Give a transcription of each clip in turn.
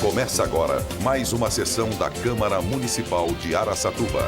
Começa agora mais uma sessão da Câmara Municipal de Araçatuba.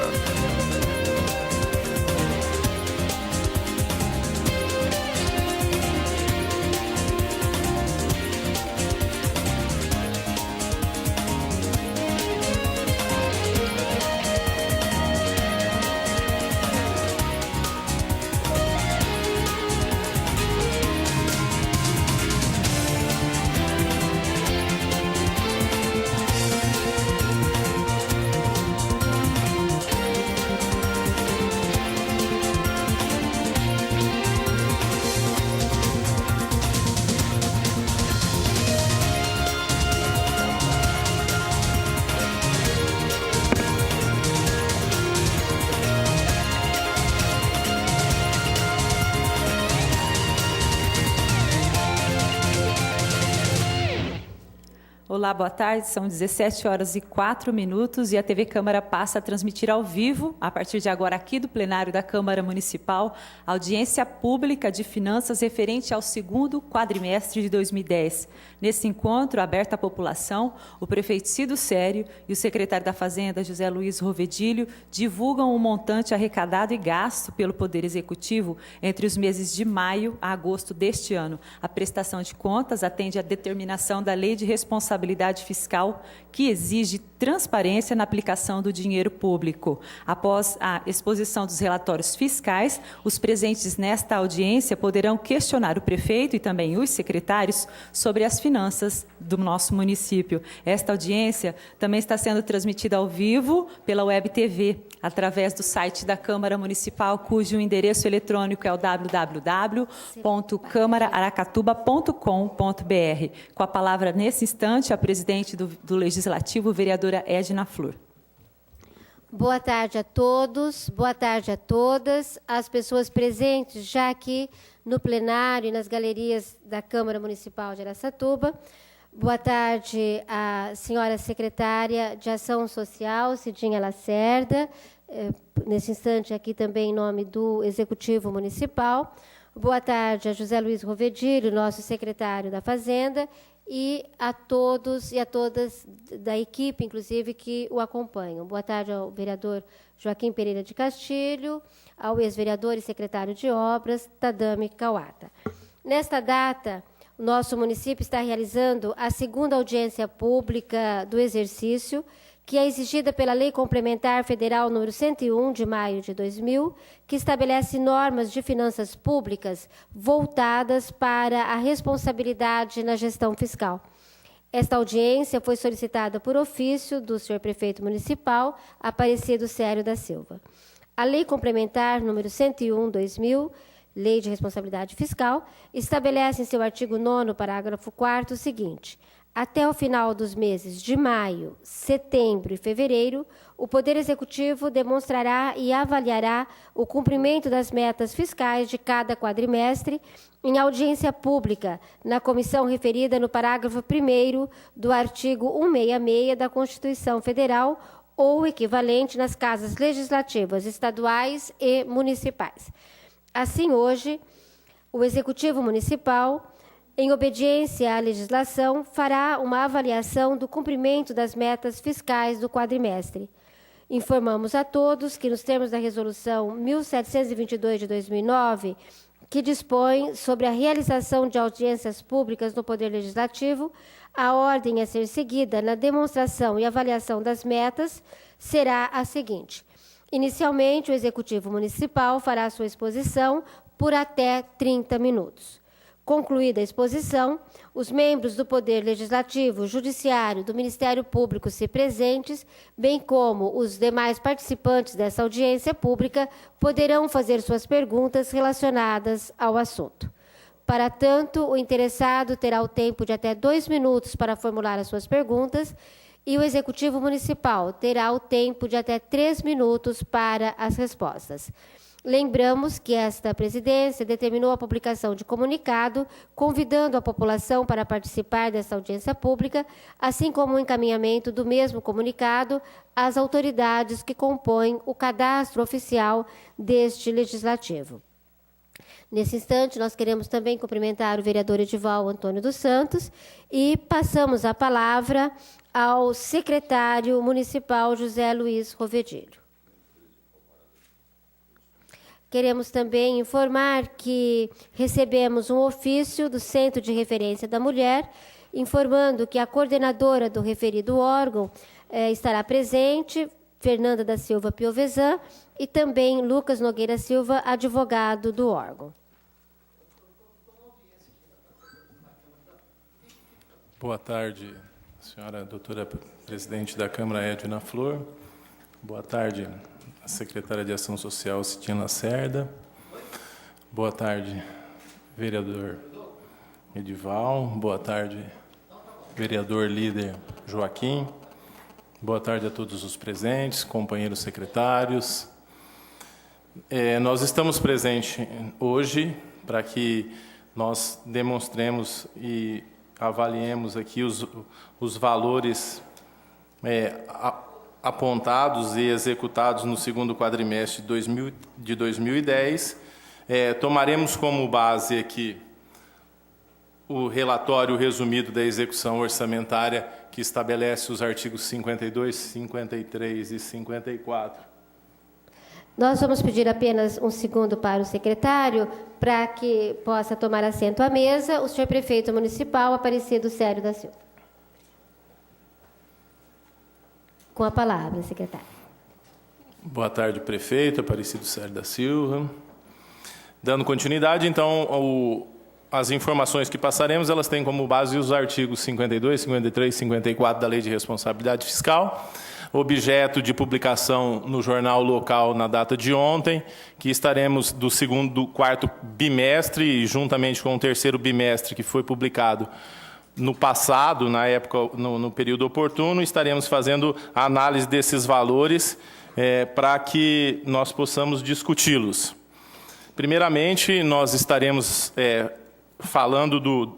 Olá, boa tarde. São 17h04 e a TV Câmara passa a transmitir ao vivo, a partir de agora aqui do plenário da Câmara Municipal, a audiência pública de finanças referente ao segundo quadrimestre de 2010. Nesse encontro, aberto à população, o prefeito Cido Sério e o secretário da Fazenda, José Luiz Rovedilho, divulgam o montante arrecadado e gasto pelo Poder Executivo entre os meses de maio a agosto deste ano. A prestação de contas atende à determinação da Lei de Responsabilidade Fiscal, que exige transparência na aplicação do dinheiro público. Após a exposição dos relatórios fiscais, os presentes nesta audiência poderão questionar o prefeito e também os secretários sobre as finanças do nosso município. Esta audiência também está sendo transmitida ao vivo pela Web TV, através do site da Câmara Municipal, cujo endereço eletrônico é o www.câmaraaracatuba.com.br. Com a palavra, nesse instante, a presidente do Legislativo, vereadora Edna Flor. Boa tarde a todos, boa tarde a todas. As pessoas presentes já aqui no plenário e nas galerias da Câmara Municipal de Araçatuba. Boa tarde à senhora secretária de Ação Social, Cidinha Lacerda, nesse instante aqui também em nome do Executivo Municipal. Boa tarde a José Luiz Rovedilho, nosso secretário da Fazenda, e a todos e a todas da equipe, inclusive, que o acompanham. Boa tarde ao vereador Joaquim Pereira de Castilho, ao ex-vereador e secretário de Obras, Tadame Kawata. Nesta data, o nosso município está realizando a segunda audiência pública do exercício, que é exigida pela Lei Complementar Federal número 101, de maio de 2000, que estabelece normas de finanças públicas voltadas para a responsabilidade na gestão fiscal. Esta audiência foi solicitada por ofício do senhor prefeito municipal, Aparecido Sério da Silva. A Lei Complementar número 101/2000, Lei de Responsabilidade Fiscal, estabelece em seu artigo 9º, parágrafo 4º, o seguinte: até o final dos meses de maio, setembro e fevereiro, o Poder Executivo demonstrará e avaliará o cumprimento das metas fiscais de cada quadrimestre em audiência pública na comissão referida no parágrafo 1º do artigo 166 da Constituição Federal ou equivalente nas casas legislativas estaduais e municipais. Assim, hoje, o Executivo Municipal, em obediência à legislação, fará uma avaliação do cumprimento das metas fiscais do quadrimestre. Informamos a todos que, nos termos da Resolução 1722 de 2009, que dispõe sobre a realização de audiências públicas no Poder Legislativo, a ordem a ser seguida na demonstração e avaliação das metas será a seguinte: inicialmente, o Executivo Municipal fará sua exposição por até 30 minutos. Concluída a exposição, os membros do Poder Legislativo, Judiciário, do Ministério Público, se presentes, bem como os demais participantes dessa audiência pública, poderão fazer suas perguntas relacionadas ao assunto. Para tanto, o interessado terá o tempo de até 2 minutos para formular as suas perguntas e o Executivo Municipal terá o tempo de até 3 minutos para as respostas. Lembramos que esta presidência determinou a publicação de comunicado convidando a população para participar dessa audiência pública, assim como o encaminhamento do mesmo comunicado às autoridades que compõem o cadastro oficial deste legislativo. Nesse instante, nós queremos também cumprimentar o vereador Edival Antônio dos Santos e passamos a palavra ao secretário municipal José Luiz Rovedilho. Queremos também informar que recebemos um ofício do Centro de Referência da Mulher, informando que a coordenadora do referido órgão estará presente, Fernanda da Silva Piovesan, e também Lucas Nogueira Silva, advogado do órgão. Boa tarde, senhora doutora presidente da Câmara, Edna Flor. Boa tarde, a secretária de Ação Social, Cidinha Lacerda. Boa tarde, vereador Edival. Boa tarde, vereador líder Joaquim. Boa tarde a todos os presentes, companheiros secretários. Nós estamos presentes hoje para que nós demonstremos e avaliemos aqui os valores apontados e executados no segundo quadrimestre de 2010. Tomaremos como base aqui o relatório resumido da execução orçamentária que estabelece os artigos 52, 53 e 54. Nós vamos pedir apenas um segundo para o secretário, para que possa tomar assento à mesa, o senhor prefeito municipal, Aparecido Sério da Silva. Com a palavra, secretário. Boa tarde, prefeito, Aparecido Sério da Silva. Dando continuidade, então, as informações que passaremos, elas têm como base os artigos 52, 53 e 54 da Lei de Responsabilidade Fiscal, objeto de publicação no jornal local na data de ontem, que estaremos do quarto bimestre, e juntamente com o terceiro bimestre, que foi publicado no passado, na época, no período oportuno, estaremos fazendo a análise desses valores para que nós possamos discuti-los. Primeiramente, nós estaremos falando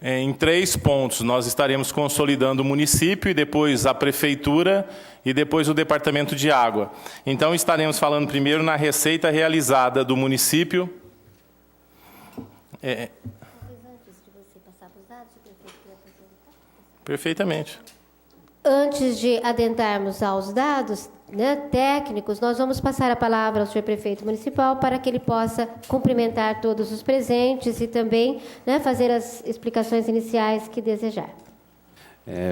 em 3 pontos. Nós estaremos consolidando o município, e depois a prefeitura, e depois o departamento de água. Então, estaremos falando primeiro na receita realizada do município. Antes de você passar para os dados, o prefeito queria apresentar? Perfeitamente. Antes de adentrarmos aos dados técnicos, nós vamos passar a palavra ao senhor prefeito municipal para que ele possa cumprimentar todos os presentes e também fazer as explicações iniciais que desejar.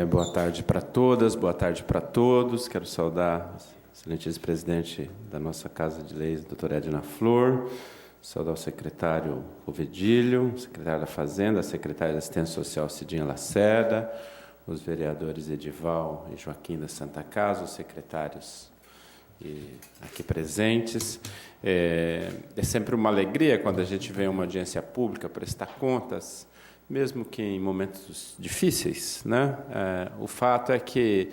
Boa tarde para todas, boa tarde para todos. Quero saudar o excelente vice-presidente da nossa Casa de Leis, doutora Edna Flor, saudar o secretário Rovedilho, secretário da Fazenda, a secretária da Assistência Social, Cidinha Lacerda, os vereadores Edival e Joaquim da Santa Casa, os secretários aqui presentes. É sempre uma alegria quando a gente vem a uma audiência pública prestar contas, mesmo que em momentos difíceis, né? O fato é que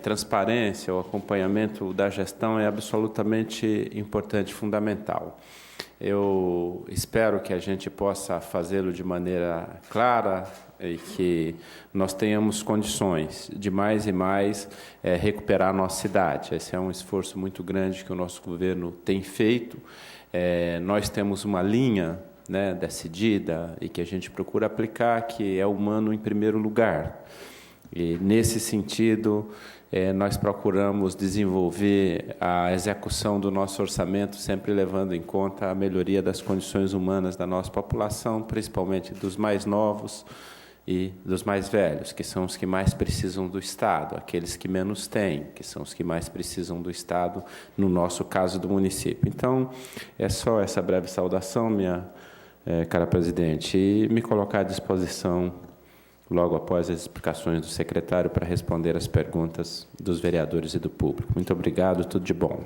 transparência, o acompanhamento da gestão é absolutamente importante, fundamental. Eu espero que a gente possa fazê-lo de maneira clara e que nós tenhamos condições de mais e mais recuperar a nossa cidade. Esse é um esforço muito grande que o nosso governo tem feito. Nós temos uma linha decidida e que a gente procura aplicar, que é o humano em primeiro lugar. E, nesse sentido, nós procuramos desenvolver a execução do nosso orçamento, sempre levando em conta a melhoria das condições humanas da nossa população, principalmente dos mais novos e dos mais velhos, que são os que mais precisam do Estado, aqueles que menos têm, que são os que mais precisam do Estado, no nosso caso do município. Então, é só essa breve saudação, minha cara presidente, e me colocar à disposição logo após as explicações do secretário para responder as perguntas dos vereadores e do público. Muito obrigado, tudo de bom.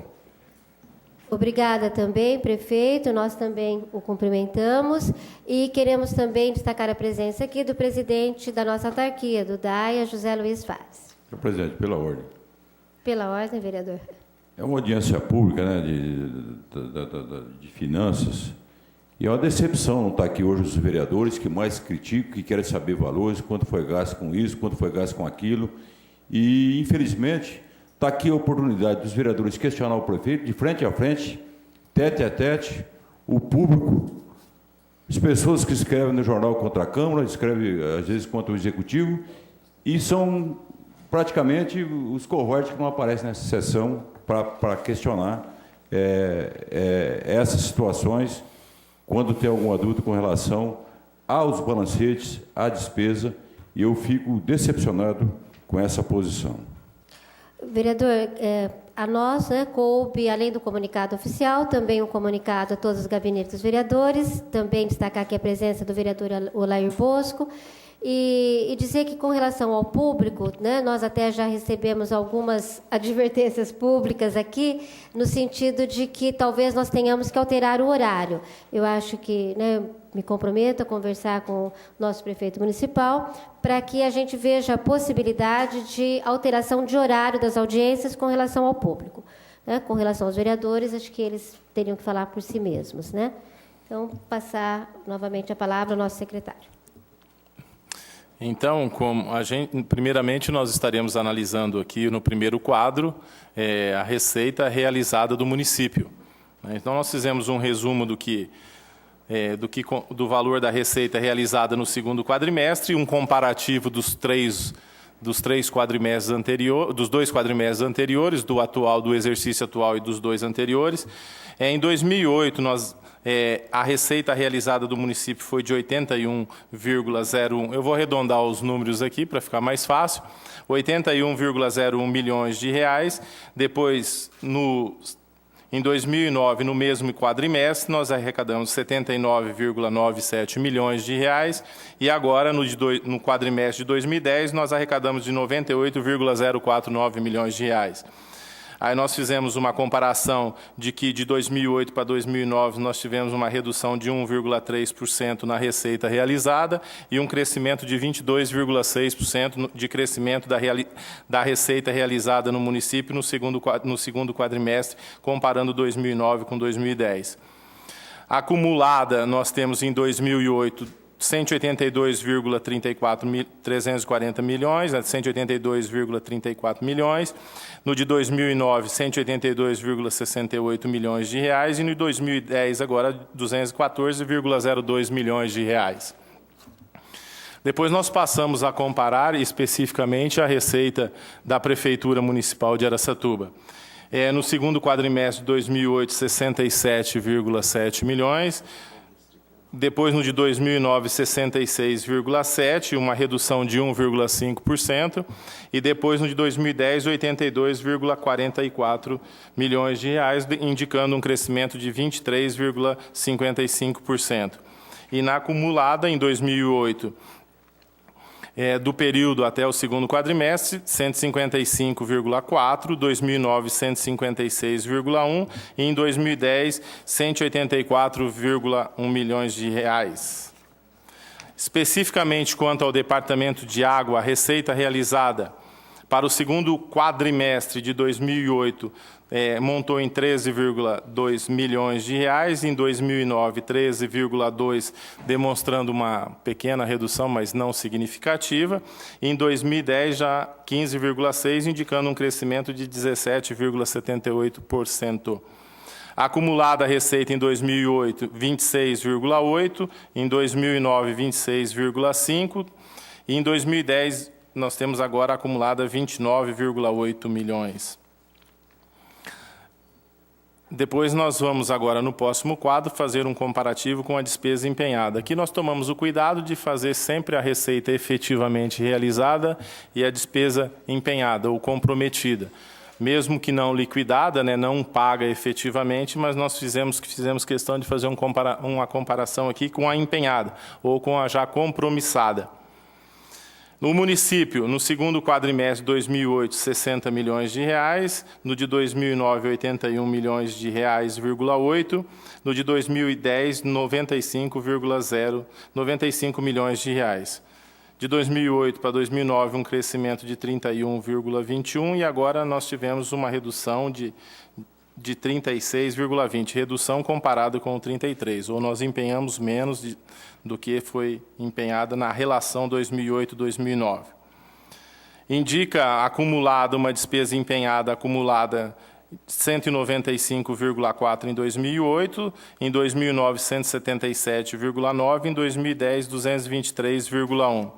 Obrigada também, prefeito. Nós também o cumprimentamos e queremos também destacar a presença aqui do presidente da nossa autarquia, do DAIA, José Luiz Fares. Senhor presidente, pela ordem. Pela ordem, vereador. É uma audiência pública, de finanças, e é uma decepção não estar aqui hoje os vereadores que mais criticam, que querem saber valores, quanto foi gasto com isso, quanto foi gasto com aquilo, e, infelizmente, está aqui a oportunidade dos vereadores questionar o prefeito, de frente a frente, tete a tete, o público, as pessoas que escrevem no jornal contra a Câmara, escrevem às vezes contra o Executivo, e são praticamente os cohortes que não aparecem nessa sessão para questionar essas situações, quando tem alguma dúvida com relação aos balancetes, à despesa, e eu fico decepcionado com essa posição. Vereador, a nós, coube, além do comunicado oficial, também um comunicado a todos os gabinetes dos vereadores, também destacar aqui a presença do vereador Olair Bosco, e dizer que, com relação ao público, nós até já recebemos algumas advertências públicas aqui, no sentido de que talvez nós tenhamos que alterar o horário. Eu acho que, me comprometo a conversar com o nosso prefeito municipal, para que a gente veja a possibilidade de alteração de horário das audiências com relação ao público. Com relação aos vereadores, acho que eles teriam que falar por si mesmos. Então, passar novamente a palavra ao nosso secretário. Então, primeiramente, nós estaremos analisando aqui no primeiro quadro a receita realizada do município. Então, nós fizemos um resumo do valor da receita realizada no segundo quadrimestre, um comparativo dos dois quadrimestres anteriores, do exercício atual e dos dois anteriores. Em 2008, a receita realizada do município foi de 81,01. Eu vou arredondar os números aqui para ficar mais fácil. 81,01 milhões de reais. Depois, em 2009, no mesmo quadrimestre, nós arrecadamos 79,97 milhões de reais. E agora, no quadrimestre de 2010, nós arrecadamos de 98,049 milhões de reais. Aí nós fizemos uma comparação de que de 2008 para 2009 nós tivemos uma redução de 1,3% na receita realizada e um crescimento de 22,6% de crescimento da receita realizada no município no segundo quadrimestre, comparando 2009 com 2010. Acumulada, nós temos em 2008 340 milhões, 182,34 milhões. No de 2009, 182,68 milhões de reais. E no de 2010, agora, 214,02 milhões de reais. Depois nós passamos a comparar especificamente a receita da Prefeitura Municipal de Araçatuba. No segundo quadrimestre de 2008, 67,7 milhões. Depois, no de 2009, 66,7, uma redução de 1,5%. E depois, no de 2010, 82,44 milhões de reais, indicando um crescimento de 23,55%. E na acumulada, em 2008, do período até o segundo quadrimestre, 155,4, 2009, 156,1 e em 2010, 184,1 milhões de reais. Especificamente quanto ao Departamento de Água, a receita realizada para o segundo quadrimestre de 2008 montou em 13,2 milhões de reais, em 2009 13,2, demonstrando uma pequena redução, mas não significativa, e em 2010 já 15,6, indicando um crescimento de 17,78%. Acumulada a receita em 2008, 26,8, em 2009 26,5 e em 2010 nós temos agora acumulada 29,8 milhões. Depois nós vamos agora, no próximo quadro, fazer um comparativo com a despesa empenhada. Aqui nós tomamos o cuidado de fazer sempre a receita efetivamente realizada e a despesa empenhada ou comprometida. Mesmo que não liquidada, não paga efetivamente, mas nós fizemos questão de fazer uma comparação aqui com a empenhada ou com a já compromissada. No município, no segundo quadrimestre de 2008, 60 milhões de reais, no de 2009, 81 milhões de reais, 8, no de 2010, 95 milhões de reais. De 2008 para 2009, um crescimento de 31,21 e agora nós tivemos uma redução de 36,20, redução comparada com o 33, ou nós empenhamos menos do que foi empenhada na relação 2008-2009. Indica acumulada uma despesa empenhada acumulada 195,4 em 2008, em 2009, 177,9, em 2010, 223,1.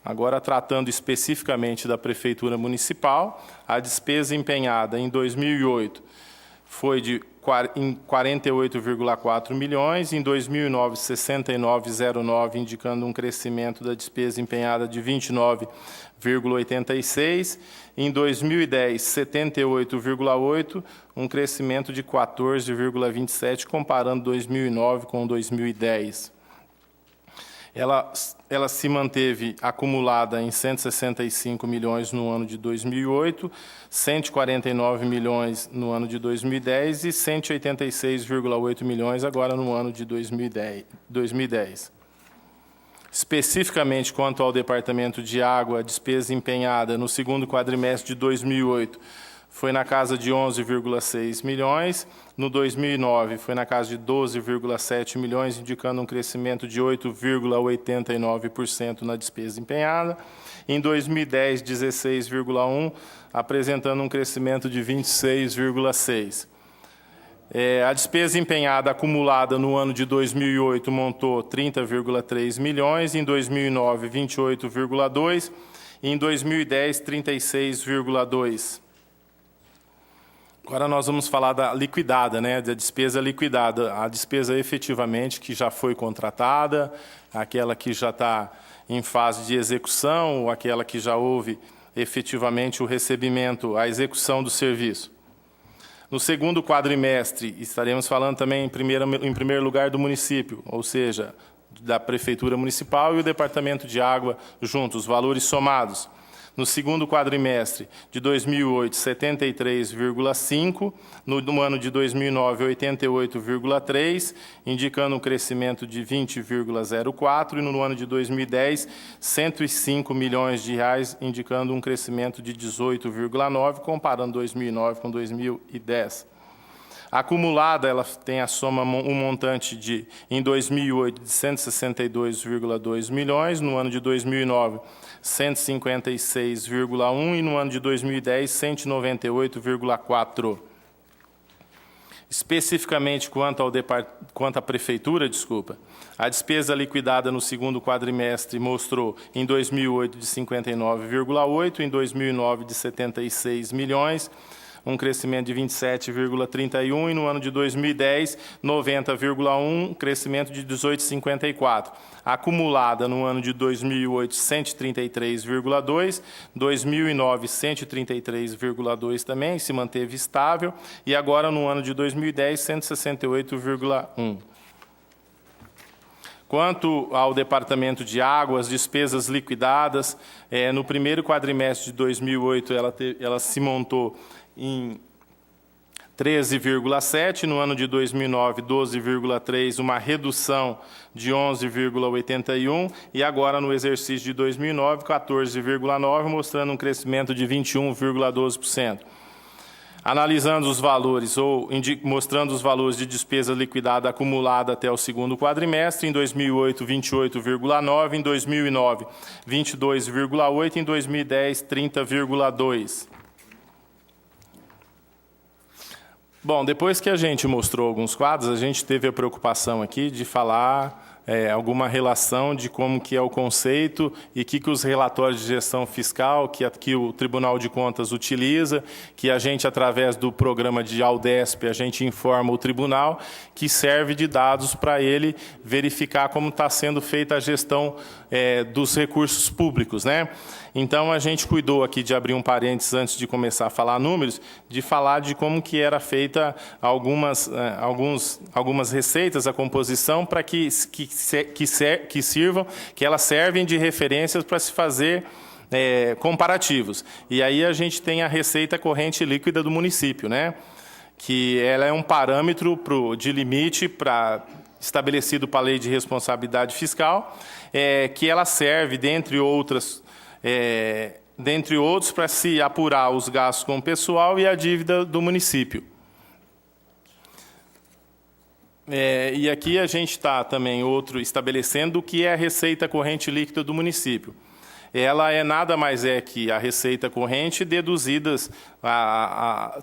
Agora, tratando especificamente da Prefeitura Municipal, a despesa empenhada em 2008 foi de 48,4 milhões, em 2009, 69,09, indicando um crescimento da despesa empenhada de 29,86, em 2010, 78,8, um crescimento de 14,27, comparando 2009 com 2010. Ela se manteve acumulada em 165 milhões no ano de 2008, 149 milhões no ano de 2010 e 186,8 milhões agora no ano de 2010. Especificamente quanto ao Departamento de Água, a despesa empenhada no segundo quadrimestre de 2008 foi na casa de 11,6 milhões, no 2009 foi na casa de 12,7 milhões, indicando um crescimento de 8,89% na despesa empenhada. Em 2010, 16,1, apresentando um crescimento de 26,6%. A despesa empenhada acumulada no ano de 2008 montou 30,3 milhões, em 2009, 28,2, e em 2010, 36,2. Agora nós vamos falar da liquidada, né, da despesa liquidada, a despesa efetivamente que já foi contratada, aquela que já está em fase de execução, ou aquela que já houve efetivamente o recebimento, a execução do serviço. No segundo quadrimestre, estaremos falando também em primeiro lugar do município, ou seja, da Prefeitura Municipal e o Departamento de Água juntos, valores somados. No segundo quadrimestre de 2008, 73,5, no ano de 2009, 88,3, indicando um crescimento de 20,04, e no ano de 2010, 105 milhões de reais, indicando um crescimento de 18,9, comparando 2009 com 2010. Acumulada, ela tem a soma, um montante de, em 2008, de 162,2 milhões, no ano de 2009, 156,1 e no ano de 2010, 198,4. Especificamente quanto à Prefeitura, a despesa liquidada no segundo quadrimestre mostrou em 2008 de 59,8, em 2009 de 76 milhões, um crescimento de 27,31, e no ano de 2010, 90,1, crescimento de 18,54. Acumulada no ano de 2008, 133,2, 2009, 133,2 também, se manteve estável, e agora no ano de 2010, 168,1. Quanto ao Departamento de Água, as despesas liquidadas, no primeiro quadrimestre de 2008, ela se montou em 13,7, no ano de 2009, 12,3, uma redução de 11,81, e agora no exercício de 2009, 14,9, mostrando um crescimento de 21,12%. Analisando os valores, ou mostrando os valores de despesa liquidada acumulada até o segundo quadrimestre, em 2008, 28,9, em 2009, 22,8, em 2010, 30,2. Bom, depois que a gente mostrou alguns quadros, a gente teve a preocupação aqui de falar alguma relação de como que é o conceito e que os relatórios de gestão fiscal que o Tribunal de Contas utiliza, que a gente, através do programa de Aldesp, a gente informa o tribunal, que serve de dados para ele verificar como está sendo feita a gestão dos recursos públicos, né? Então, a gente cuidou aqui de abrir um parênteses antes de começar a falar números, de falar de como que era feita algumas receitas, a composição, para que sirvam, que elas servem de referências para se fazer comparativos. E aí a gente tem a receita corrente líquida do município, né? Que ela é um parâmetro de limite estabelecido para a Lei de Responsabilidade Fiscal, que ela serve, dentre outros, para se apurar os gastos com o pessoal e a dívida do município. E aqui a gente está também estabelecendo o que é a receita corrente líquida do município. ela nada mais é que a receita corrente deduzidas,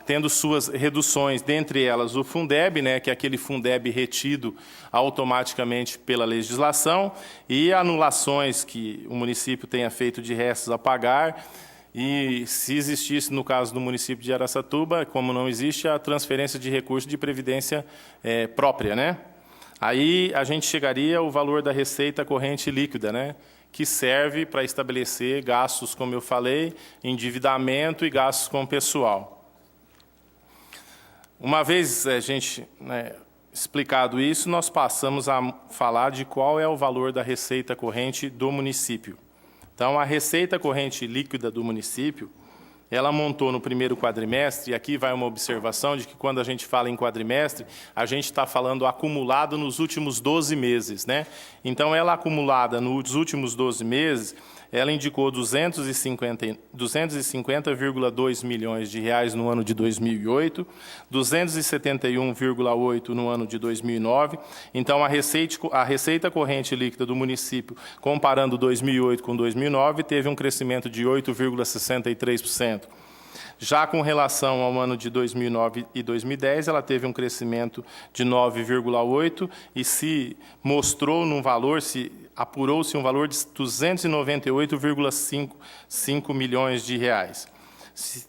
tendo suas reduções, dentre elas o Fundeb, né, que é aquele Fundeb retido automaticamente pela legislação, e anulações que o município tenha feito de restos a pagar, e se existisse, no caso do município de Araçatuba, como não existe, a transferência de recursos de previdência própria, né? Aí a gente chegaria ao valor da receita corrente líquida, né, que serve para estabelecer gastos, como eu falei, endividamento e gastos com o pessoal. Uma vez a gente explicado isso, nós passamos a falar de qual é o valor da receita corrente do município. Então, a receita corrente líquida do município, ela montou no primeiro quadrimestre, e aqui vai uma observação de que quando a gente fala em quadrimestre, a gente está falando acumulado nos últimos 12 meses, né? Então, ela acumulada nos últimos 12 meses, ela indicou 250,2 milhões de reais no ano de 2008, 271,8 no ano de 2009. Então, a receita corrente líquida do município, comparando 2008 com 2009, teve um crescimento de 8,63%. Já com relação ao ano de 2009 e 2010, ela teve um crescimento de 9,8% e se mostrou num valor, apurou-se um valor de 298,5 milhões de reais.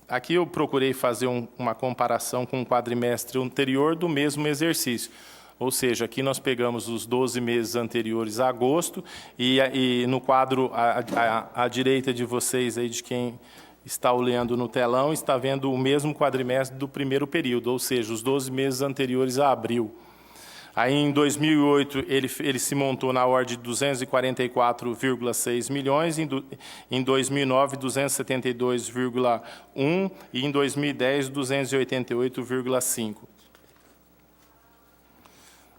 Aqui eu procurei fazer uma comparação com o quadrimestre anterior do mesmo exercício. Ou seja, aqui nós pegamos os 12 meses anteriores a agosto e no quadro à direita de vocês, aí de quem está olhando no telão, está vendo o mesmo quadrimestre do primeiro período, ou seja, os 12 meses anteriores a abril. Aí, em 2008, ele se montou na ordem de 244,6 milhões, em 2009, 272,1 e em 2010, 288,5.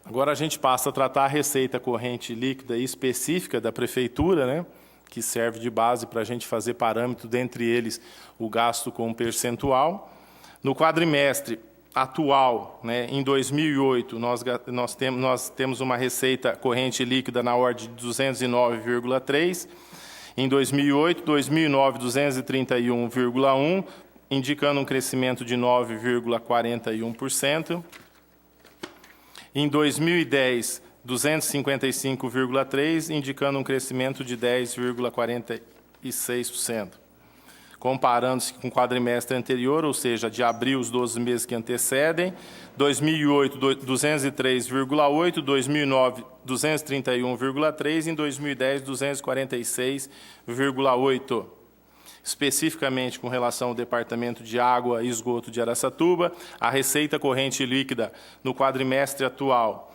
Agora a gente passa a tratar a receita corrente líquida específica da prefeitura, né, que serve de base para a gente fazer parâmetro, dentre eles o gasto com percentual. No quadrimestre atual, né, em 2008, nós temos uma receita corrente líquida na ordem de 209,3. Em 2008, 2009, 231,1, indicando um crescimento de 9,41%. Em 2010, 255,3, indicando um crescimento de 10,46%. Comparando-se com o quadrimestre anterior, ou seja, de abril, os 12 meses que antecedem, 2008, 203,8, 2009, 231,3, em 2010, 246,8. Especificamente com relação ao Departamento de Água e Esgoto de Araçatuba, a receita corrente líquida no quadrimestre atual,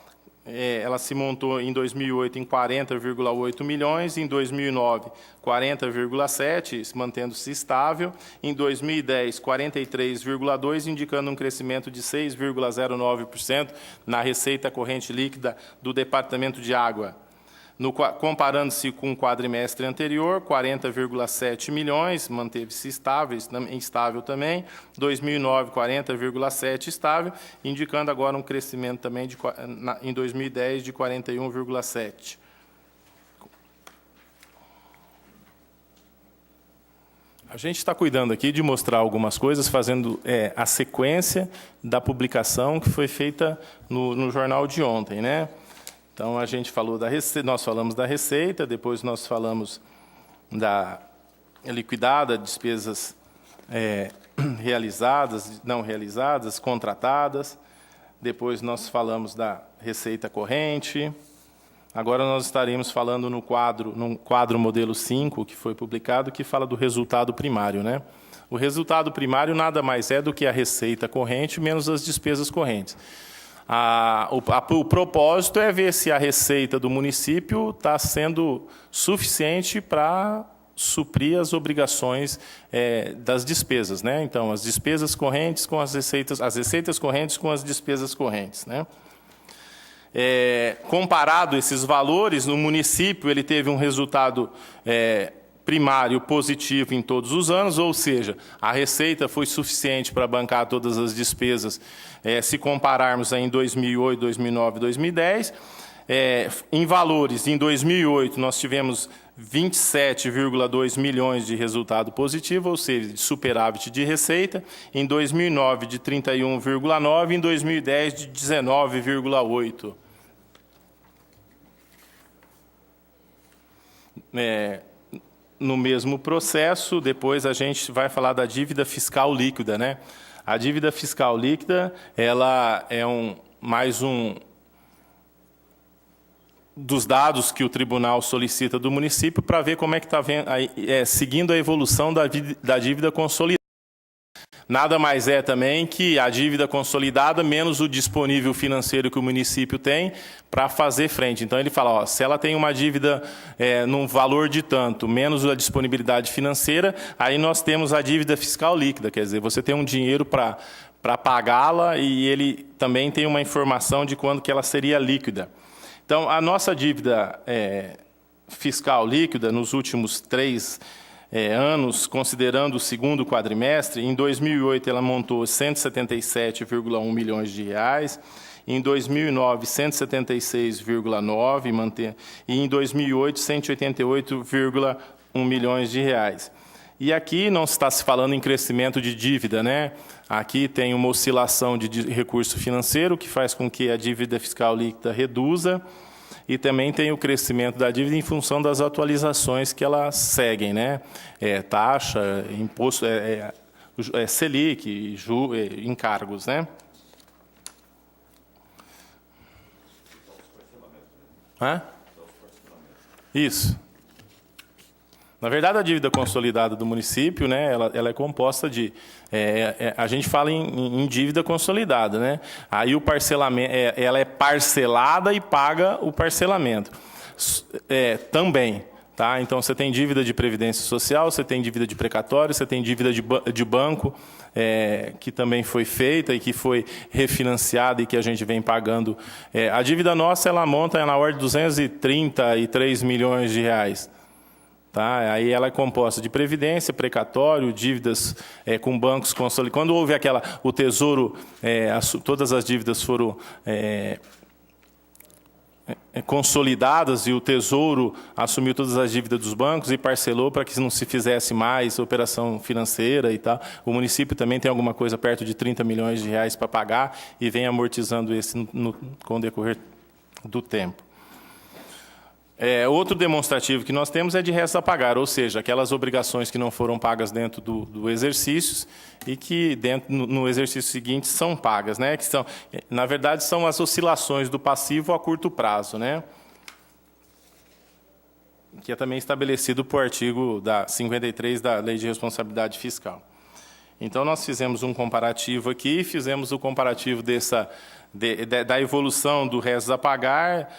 ela se montou em 2008 em 40,8 milhões, em 2009, 40,7, mantendo-se estável, em 2010, 43,2, indicando um crescimento de 6,09% na receita corrente líquida do Departamento de Água. Comparando-se com o quadrimestre anterior, 40,7 milhões, manteve-se estável também, 2009, 40,7 estável, indicando agora um crescimento também em 2010 de 41,7. A gente está cuidando aqui de mostrar algumas coisas, fazendo a sequência da publicação que foi feita no jornal de ontem, né? Então, a gente falou nós falamos da receita, depois nós falamos da liquidada, despesas realizadas, não realizadas, contratadas. Depois nós falamos da receita corrente. Agora nós estaremos falando no quadro modelo 5, que foi publicado, que fala do resultado primário, né? O resultado primário nada mais é do que a receita corrente menos as despesas correntes. O propósito é ver se a receita do município está sendo suficiente para suprir as obrigações das despesas, né? Então, as despesas correntes com as receitas correntes com as despesas correntes, né? Comparado esses valores, no município ele teve um resultado primário positivo em todos os anos, ou seja, a receita foi suficiente para bancar todas as despesas, se compararmos em 2008, 2009 e 2010. Em valores, em 2008, nós tivemos 27,2 milhões de resultado positivo, ou seja, de superávit de receita. Em 2009, de 31,9, em 2010, de 19,8. No mesmo processo, depois a gente vai falar da dívida fiscal líquida, né? A dívida fiscal líquida, ela é mais um dos dados que o tribunal solicita do município para ver como é que está seguindo a evolução da dívida consolidada. Nada mais é também que a dívida consolidada menos o disponível financeiro que o município tem para fazer frente. Então, ele fala, ó, se ela tem uma dívida num valor de tanto, menos a disponibilidade financeira, aí nós temos a dívida fiscal líquida, quer dizer, você tem um dinheiro para pagá-la e ele também tem uma informação de quando que ela seria líquida. Então, a nossa dívida fiscal líquida nos últimos 3 anos, considerando o segundo quadrimestre, em 2008 ela montou 177,1 milhões de reais, em 2009 176,9 e em 2008 188,1 milhões de reais. E aqui não está se falando em crescimento de dívida, né? Aqui tem uma oscilação de recurso financeiro que faz com que a dívida fiscal líquida reduza. E também tem o crescimento da dívida em função das atualizações que elas seguem, né? Taxa, imposto, Selic, encargos, né? Isso. Na verdade, a dívida consolidada do município, né, ela é composta de... a gente fala em dívida consolidada, né? Aí o parcelamento, ela é parcelada e paga o parcelamento. Também, tá? Então, você tem dívida de previdência social, você tem dívida de precatório, você tem dívida de banco, que também foi feita e que foi refinanciada e que a gente vem pagando. A dívida nossa, ela monta na ordem de 233 milhões de reais. Tá? Aí ela é composta de previdência, precatório, dívidas com bancos consolidados. Quando houve o Tesouro, todas as dívidas foram consolidadas e o Tesouro assumiu todas as dívidas dos bancos e parcelou para que não se fizesse mais operação financeira e tal. O município também tem alguma coisa perto de 30 milhões de reais para pagar e vem amortizando esse com o decorrer do tempo. Outro demonstrativo que nós temos é de restos a pagar, ou seja, aquelas obrigações que não foram pagas dentro do exercício e que no exercício seguinte são pagas, né? Que são, na verdade, são as oscilações do passivo a curto prazo, né? Que é também estabelecido por artigo 53 da Lei de Responsabilidade Fiscal. Então, nós fizemos um comparativo aqui, fizemos o comparativo da evolução do restos a pagar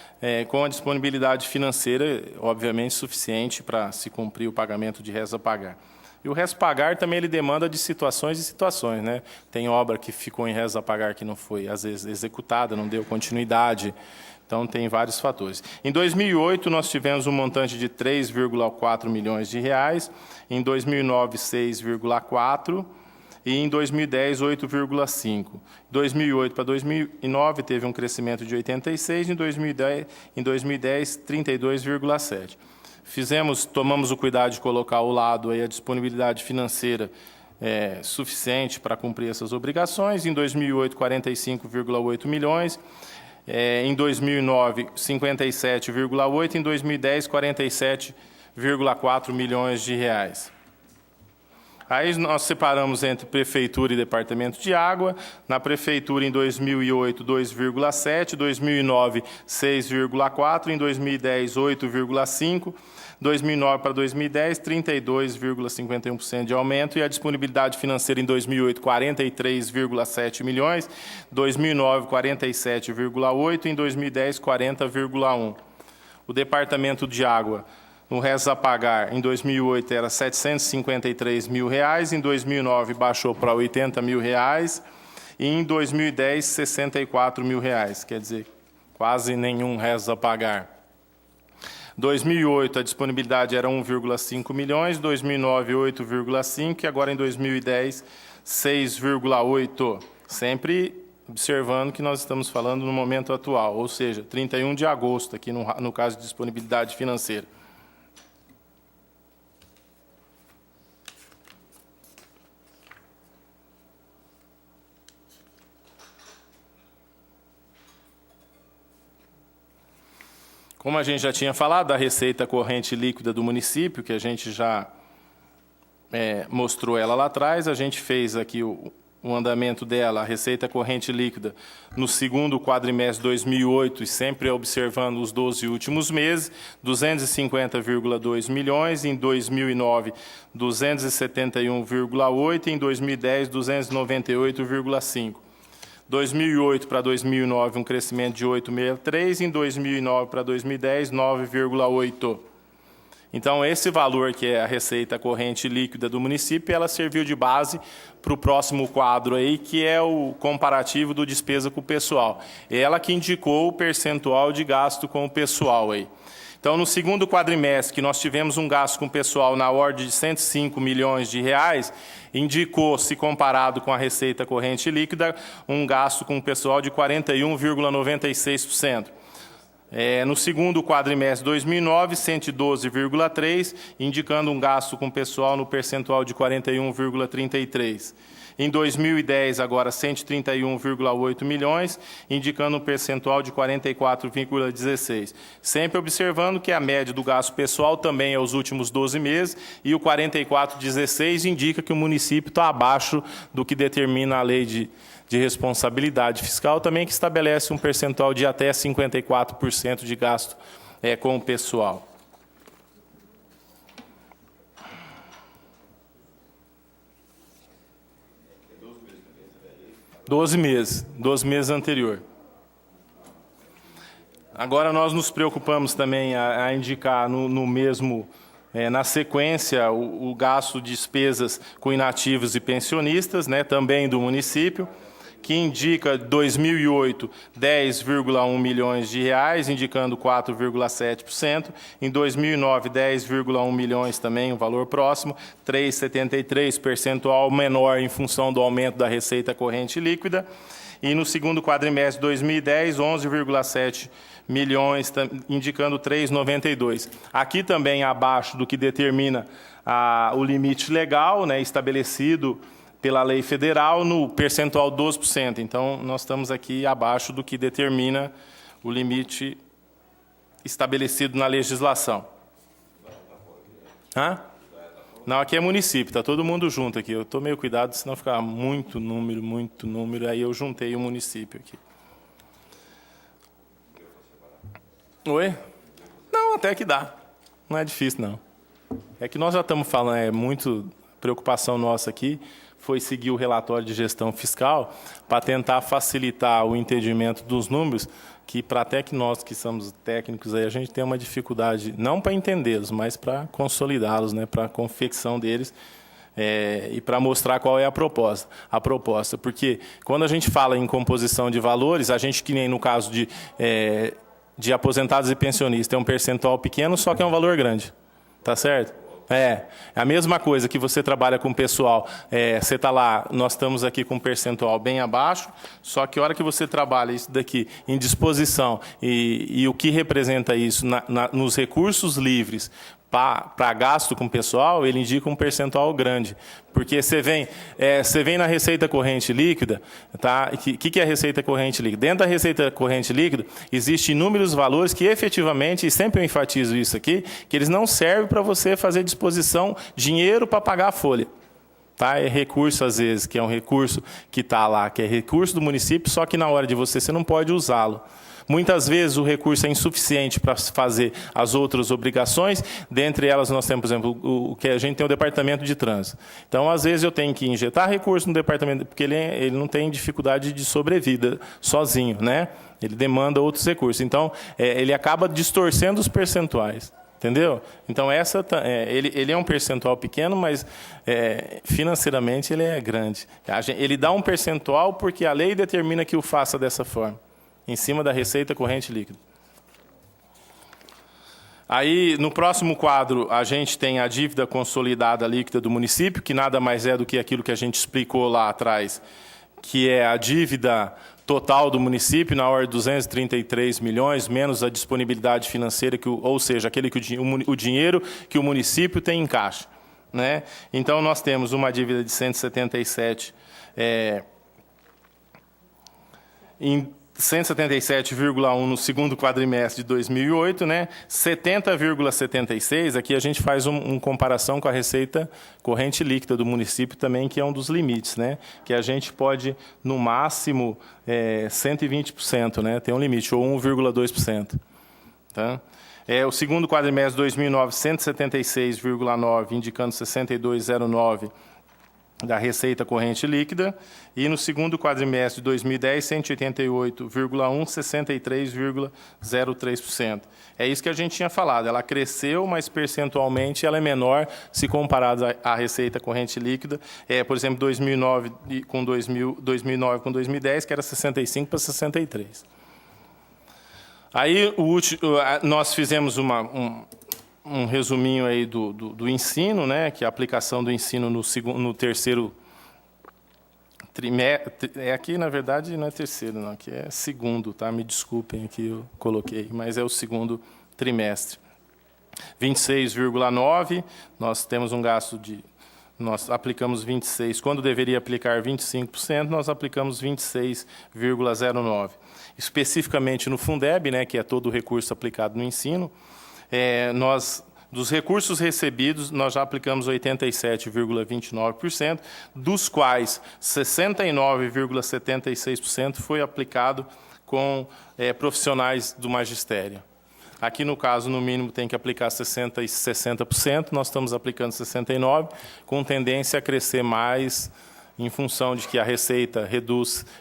com a disponibilidade financeira, obviamente, suficiente para se cumprir o pagamento de restos a pagar. E o resto a pagar também ele demanda de situações e situações, né? Tem obra que ficou em restos a pagar que não foi, às vezes, executada, não deu continuidade. Então, tem vários fatores. Em 2008, nós tivemos um montante de 3,4 milhões de reais. Em 2009, 6,4. E em 2010, 8,5. 2008 para 2009 teve um crescimento de 86, em 2010 32,7. Tomamos o cuidado de colocar ao lado aí a disponibilidade financeira suficiente para cumprir essas obrigações. Em 2008, 45,8 milhões. Em 2009, 57,8. Em 2010, 47,4 milhões de reais. Aí nós separamos entre Prefeitura e Departamento de Água. Na Prefeitura, em 2008, 2,7, 2009, 6,4, em 2010, 8,5, 2009 para 2010, 32,51% de aumento, e a disponibilidade financeira em 2008, 43,7 milhões, 2009, 47,8, em 2010, 40,1. O Departamento de Água, no resto a pagar, em 2008 era R$ 753 mil, em 2009 baixou para R$ 80 mil, e em 2010, R$ 64 mil, quer dizer, quase nenhum resto a pagar. 2008 a disponibilidade era 1,5 milhões, 2009 8,5 e agora em 2010 6,8. Sempre observando que nós estamos falando no momento atual, ou seja, 31 de agosto, aqui no caso de disponibilidade financeira. Como a gente já tinha falado da receita corrente líquida do município, que a gente já mostrou ela lá atrás, a gente fez aqui o andamento dela, a receita corrente líquida, no segundo quadrimestre de 2008, e sempre observando os 12 últimos meses, 250,2 milhões, em 2009, 271,8, em 2010, 298,5. 2008 para 2009, um crescimento de 8,63, em 2009 para 2010, 9,8. Então, esse valor, que é a receita corrente líquida do município, ela serviu de base para o próximo quadro aí, que é o comparativo do despesa com o pessoal. Ela que indicou o percentual de gasto com o pessoal aí. Então, no segundo quadrimestre, que nós tivemos um gasto com o pessoal na ordem de 105 milhões de reais, indicou, se comparado com a receita corrente líquida, um gasto com o pessoal de 41,96%. No segundo quadrimestre de 2009, 112,3%, indicando um gasto com o pessoal no percentual de 41,33%. Em 2010, agora 131,8 milhões, indicando um percentual de 44,16%. Sempre observando que a média do gasto pessoal também é os últimos 12 meses, e o 44,16% indica que o município está abaixo do que determina a lei de responsabilidade fiscal, também que estabelece um percentual de até 54% de gasto com o pessoal. Doze meses anterior. Agora nós nos preocupamos também a indicar no mesmo, na sequência, o gasto de despesas com inativos e pensionistas, também do município, que indica 2008, 10,1 milhões de reais, indicando 4,7%. Em 2009, 10,1 milhões também, um valor próximo, 3,73%, percentual menor em função do aumento da receita corrente líquida. E no segundo quadrimestre de 2010, 11,7 milhões, indicando 3,92%. Aqui também abaixo do que determina o limite legal, estabelecido pela lei federal, no percentual 12%. Então, nós estamos aqui abaixo do que determina o limite estabelecido na legislação. Hã? Não, aqui é município, está todo mundo junto aqui. Eu tomei cuidado, senão ficar muito número, aí eu juntei o município aqui. Oi? Não, até que dá. Não é difícil, não. É que nós já estamos falando, muito preocupação nossa aqui, foi seguir o relatório de gestão fiscal para tentar facilitar o entendimento dos números, que para até que nós que somos técnicos aí, a gente tem uma dificuldade, não para entendê-los, mas para consolidá-los, para a confecção deles, e para mostrar qual é a proposta. Porque quando a gente fala em composição de valores, a gente, que nem no caso de aposentados e pensionistas, é um percentual pequeno, só que é um valor grande. Tá certo? É a mesma coisa que você trabalha com o pessoal, você está lá, nós estamos aqui com um percentual bem abaixo, só que a hora que você trabalha isso daqui em disposição e o que representa isso nos recursos livres para gasto com o pessoal, ele indica um percentual grande. Porque você vem na receita corrente líquida, tá? O que é a receita corrente líquida? Dentro da receita corrente líquida, existem inúmeros valores que efetivamente, e sempre eu enfatizo isso aqui, que eles não servem para você fazer disposição, dinheiro para pagar a folha. Tá? É recurso, às vezes, que é um recurso que está lá, que é recurso do município, só que na hora de você não pode usá-lo. Muitas vezes o recurso é insuficiente para fazer as outras obrigações, dentre elas nós temos, por exemplo, o que a gente tem o departamento de trânsito. Então, às vezes eu tenho que injetar recurso no departamento, porque ele não tem dificuldade de sobrevida sozinho, Ele demanda outros recursos. Então, ele acaba distorcendo os percentuais. Entendeu? Então, ele é um percentual pequeno, mas financeiramente ele é grande. Ele dá um percentual porque a lei determina que o faça dessa forma, em cima da receita corrente líquida. Aí, no próximo quadro, a gente tem a dívida consolidada líquida do município, que nada mais é do que aquilo que a gente explicou lá atrás, que é a dívida total do município, na ordem de 233 milhões, menos a disponibilidade financeira, ou seja, o dinheiro que o município tem em caixa, né? Então, nós temos uma dívida de 177 em 177,1 no segundo quadrimestre de 2008, né? 70,76, aqui a gente faz uma comparação com a receita corrente líquida do município também, que é um dos limites, né? Que a gente pode, no máximo, 120%, né? Tem um limite, ou 1,2%. Tá? O segundo quadrimestre de 2009, 176,9, indicando 62,09 da receita corrente líquida, e no segundo quadrimestre de 2010, 188,1, 63,03%. É isso que a gente tinha falado, ela cresceu, mas percentualmente ela é menor se comparada à receita corrente líquida, por exemplo, 2009 com 2010, que era 65 para 63. Aí nós fizemos um resuminho aí do ensino, né, que é a aplicação do ensino no terceiro trimestre. Aqui, na verdade, não é terceiro, não, aqui é segundo, tá? Me desculpem aqui, eu coloquei, mas é o segundo trimestre. 26,9, nós temos um gasto nós aplicamos 26, quando deveria aplicar 25%, nós aplicamos 26,09. Especificamente no Fundeb, né, que é todo o recurso aplicado no ensino, dos recursos recebidos, nós já aplicamos 87,29%, dos quais 69,76% foi aplicado com profissionais do magistério. Aqui, no caso, no mínimo, tem que aplicar 60%, nós estamos aplicando 69%, com tendência a crescer mais em função de que a receita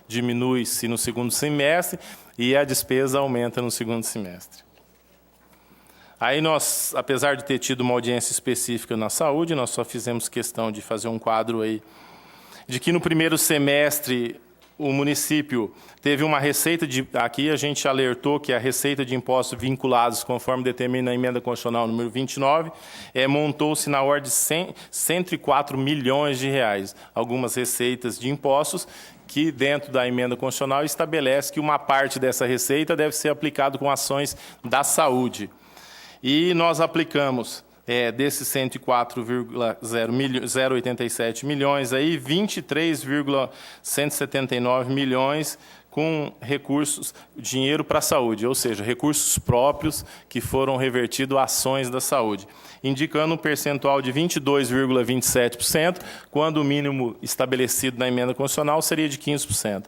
diminui-se no segundo semestre e a despesa aumenta no segundo semestre. Aí nós, apesar de ter tido uma audiência específica na saúde, nós só fizemos questão de fazer um quadro aí de que no primeiro semestre o município teve uma receita aqui a gente alertou que a receita de impostos vinculados, conforme determina a emenda constitucional número 29, montou-se na ordem de 104 milhões de reais. Algumas receitas de impostos que dentro da emenda constitucional estabelece que uma parte dessa receita deve ser aplicada com ações da saúde. E nós aplicamos, desses 104,087 milhões, aí 23,179 milhões com recursos, dinheiro para a saúde, ou seja, recursos próprios que foram revertidos a ações da saúde, indicando um percentual de 22,27%, quando o mínimo estabelecido na emenda constitucional seria de 15%.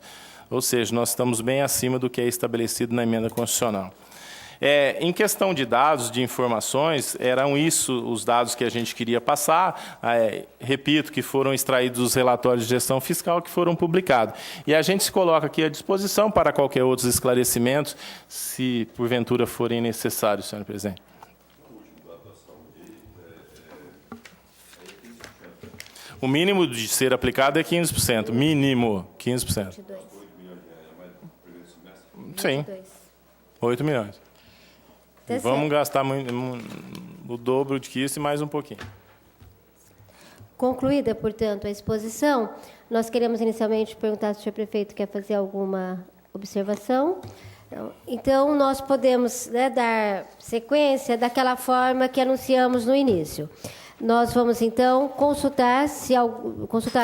Ou seja, nós estamos bem acima do que é estabelecido na emenda constitucional. Em questão de dados, de informações, eram os dados que a gente queria passar, repito, que foram extraídos dos relatórios de gestão fiscal que foram publicados. E a gente se coloca aqui à disposição para qualquer outros esclarecimentos, se porventura forem necessários, senhor presidente. O mínimo de ser aplicado é 15%, mínimo 15%. 22. Sim, 8 milhões. Tá Vamos gastar o dobro de que isso e mais um pouquinho. Concluída, portanto, a exposição, nós queremos inicialmente perguntar se o senhor prefeito quer fazer alguma observação. Então, nós podemos dar sequência daquela forma que anunciamos no início. Nós vamos, então, consultar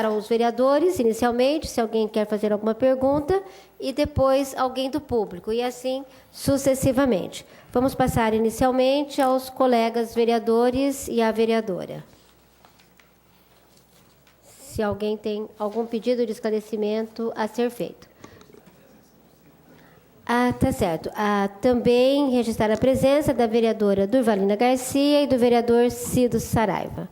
aos vereadores, inicialmente, se alguém quer fazer alguma pergunta, e depois alguém do público, e assim sucessivamente. Vamos passar inicialmente aos colegas vereadores e à vereadora. Se alguém tem algum pedido de esclarecimento a ser feito. Tá certo. Também registrar a presença da vereadora Durvalina Garcia e do vereador Cido Saraiva.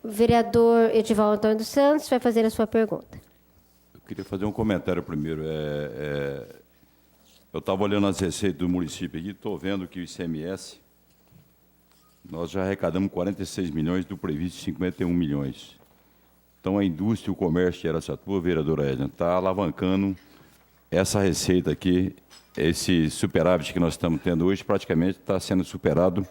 O vereador Edivaldo Antônio dos Santos vai fazer a sua pergunta. Eu queria fazer um comentário primeiro. Eu estava olhando as receitas do município aqui, estou vendo que o ICMS, nós já arrecadamos 46 milhões do previsto 51 milhões. Então, a indústria e o comércio de Araçatuba, vereadora Edna, está alavancando essa receita aqui, esse superávit que nós estamos tendo hoje, praticamente está sendo superado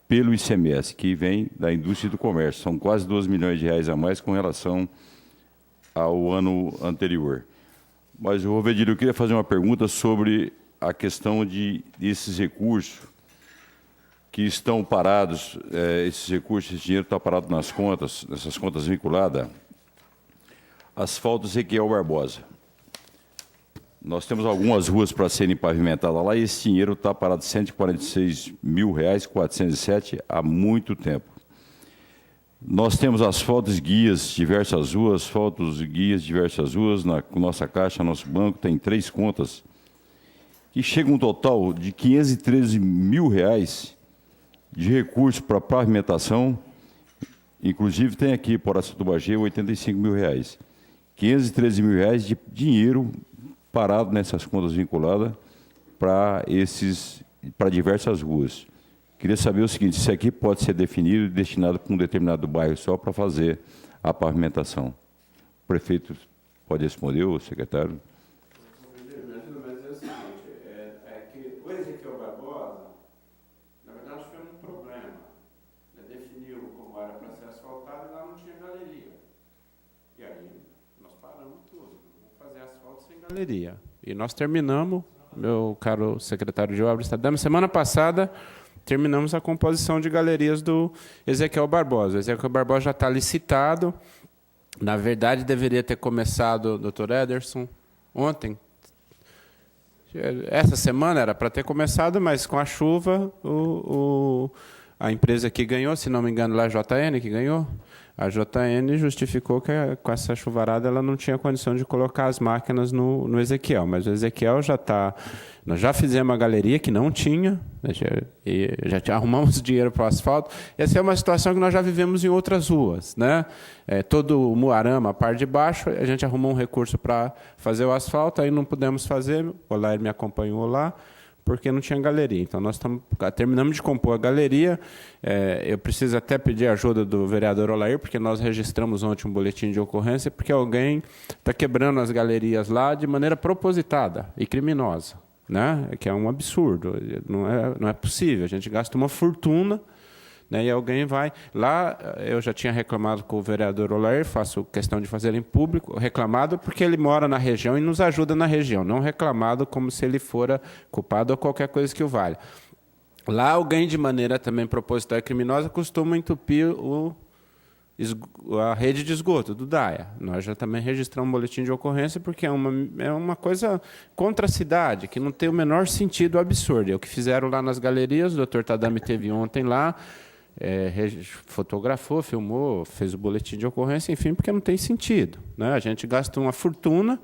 pelo ICMS, que vem da indústria e do comércio. São quase 12 milhões de reais a mais com relação ao ano anterior. Mas, Rovedilho, eu queria fazer uma pergunta sobre a questão desses recursos que estão parados, esses recursos, esse dinheiro está parado nas contas, nessas contas vinculadas. Asfalto Ezequiel Barbosa. Nós temos algumas ruas para serem pavimentadas lá e esse dinheiro está parado R$ 146.407 há muito tempo. Nós temos asfaltos guias diversas ruas, na nossa caixa, nosso banco tem 3 contas, que chega um total de R$ 513 mil de recursos para pavimentação, inclusive tem aqui, por Araçatuba G, R$ 85 mil. R$ 513 mil de dinheiro parado nessas contas vinculadas para diversas ruas. Queria saber o seguinte, se aqui pode ser definido e destinado para um determinado bairro só para fazer a pavimentação. O prefeito pode responder, o secretário? Mas é o seguinte, que o Ezequiel Barbosa, na verdade, foi um problema. Definiu como era para ser asfaltado e lá não tinha galeria. E aí nós paramos tudo. Vamos fazer asfalto sem galeria. E nós terminamos, meu caro secretário de Obras, semana passada, terminamos a composição de galerias do Ezequiel Barbosa. O Ezequiel Barbosa já está licitado. Na verdade, deveria ter começado, doutor Ederson, ontem. Essa semana era para ter começado, mas com a chuva, a empresa que ganhou, se não me engano, lá a JN que ganhou, a JN justificou que com essa chuvarada ela não tinha condição de colocar as máquinas no Ezequiel. Mas o Ezequiel já está... Nós já fizemos uma galeria que não tinha, já arrumamos dinheiro para o asfalto. Essa é uma situação que nós já vivemos em outras ruas, né? Todo o Muarama, a parte de baixo, a gente arrumou um recurso para fazer o asfalto, aí não pudemos fazer, o Olair me acompanhou lá, porque não tinha galeria. Então, nós terminamos de compor a galeria. Eu preciso até pedir a ajuda do vereador Olair, porque nós registramos ontem um boletim de ocorrência, porque alguém está quebrando as galerias lá de maneira propositada e criminosa, né? Que é um absurdo, não é possível. A gente gasta uma fortuna, né? E alguém vai... Lá, eu já tinha reclamado com o vereador Olair, faço questão de fazer em público, reclamado porque ele mora na região e nos ajuda na região, não reclamado como se ele fora culpado ou qualquer coisa que o valha. Lá, alguém, de maneira também proposital e criminosa, costuma entupir a rede de esgoto do DAIA. Nós já também registramos um boletim de ocorrência, porque é uma coisa contra a cidade, que não tem o menor sentido, absurdo. É o que fizeram lá nas galerias, o doutor Tadami esteve ontem lá, fotografou, filmou, fez o boletim de ocorrência, enfim, porque não tem sentido, né? A gente gasta uma fortuna,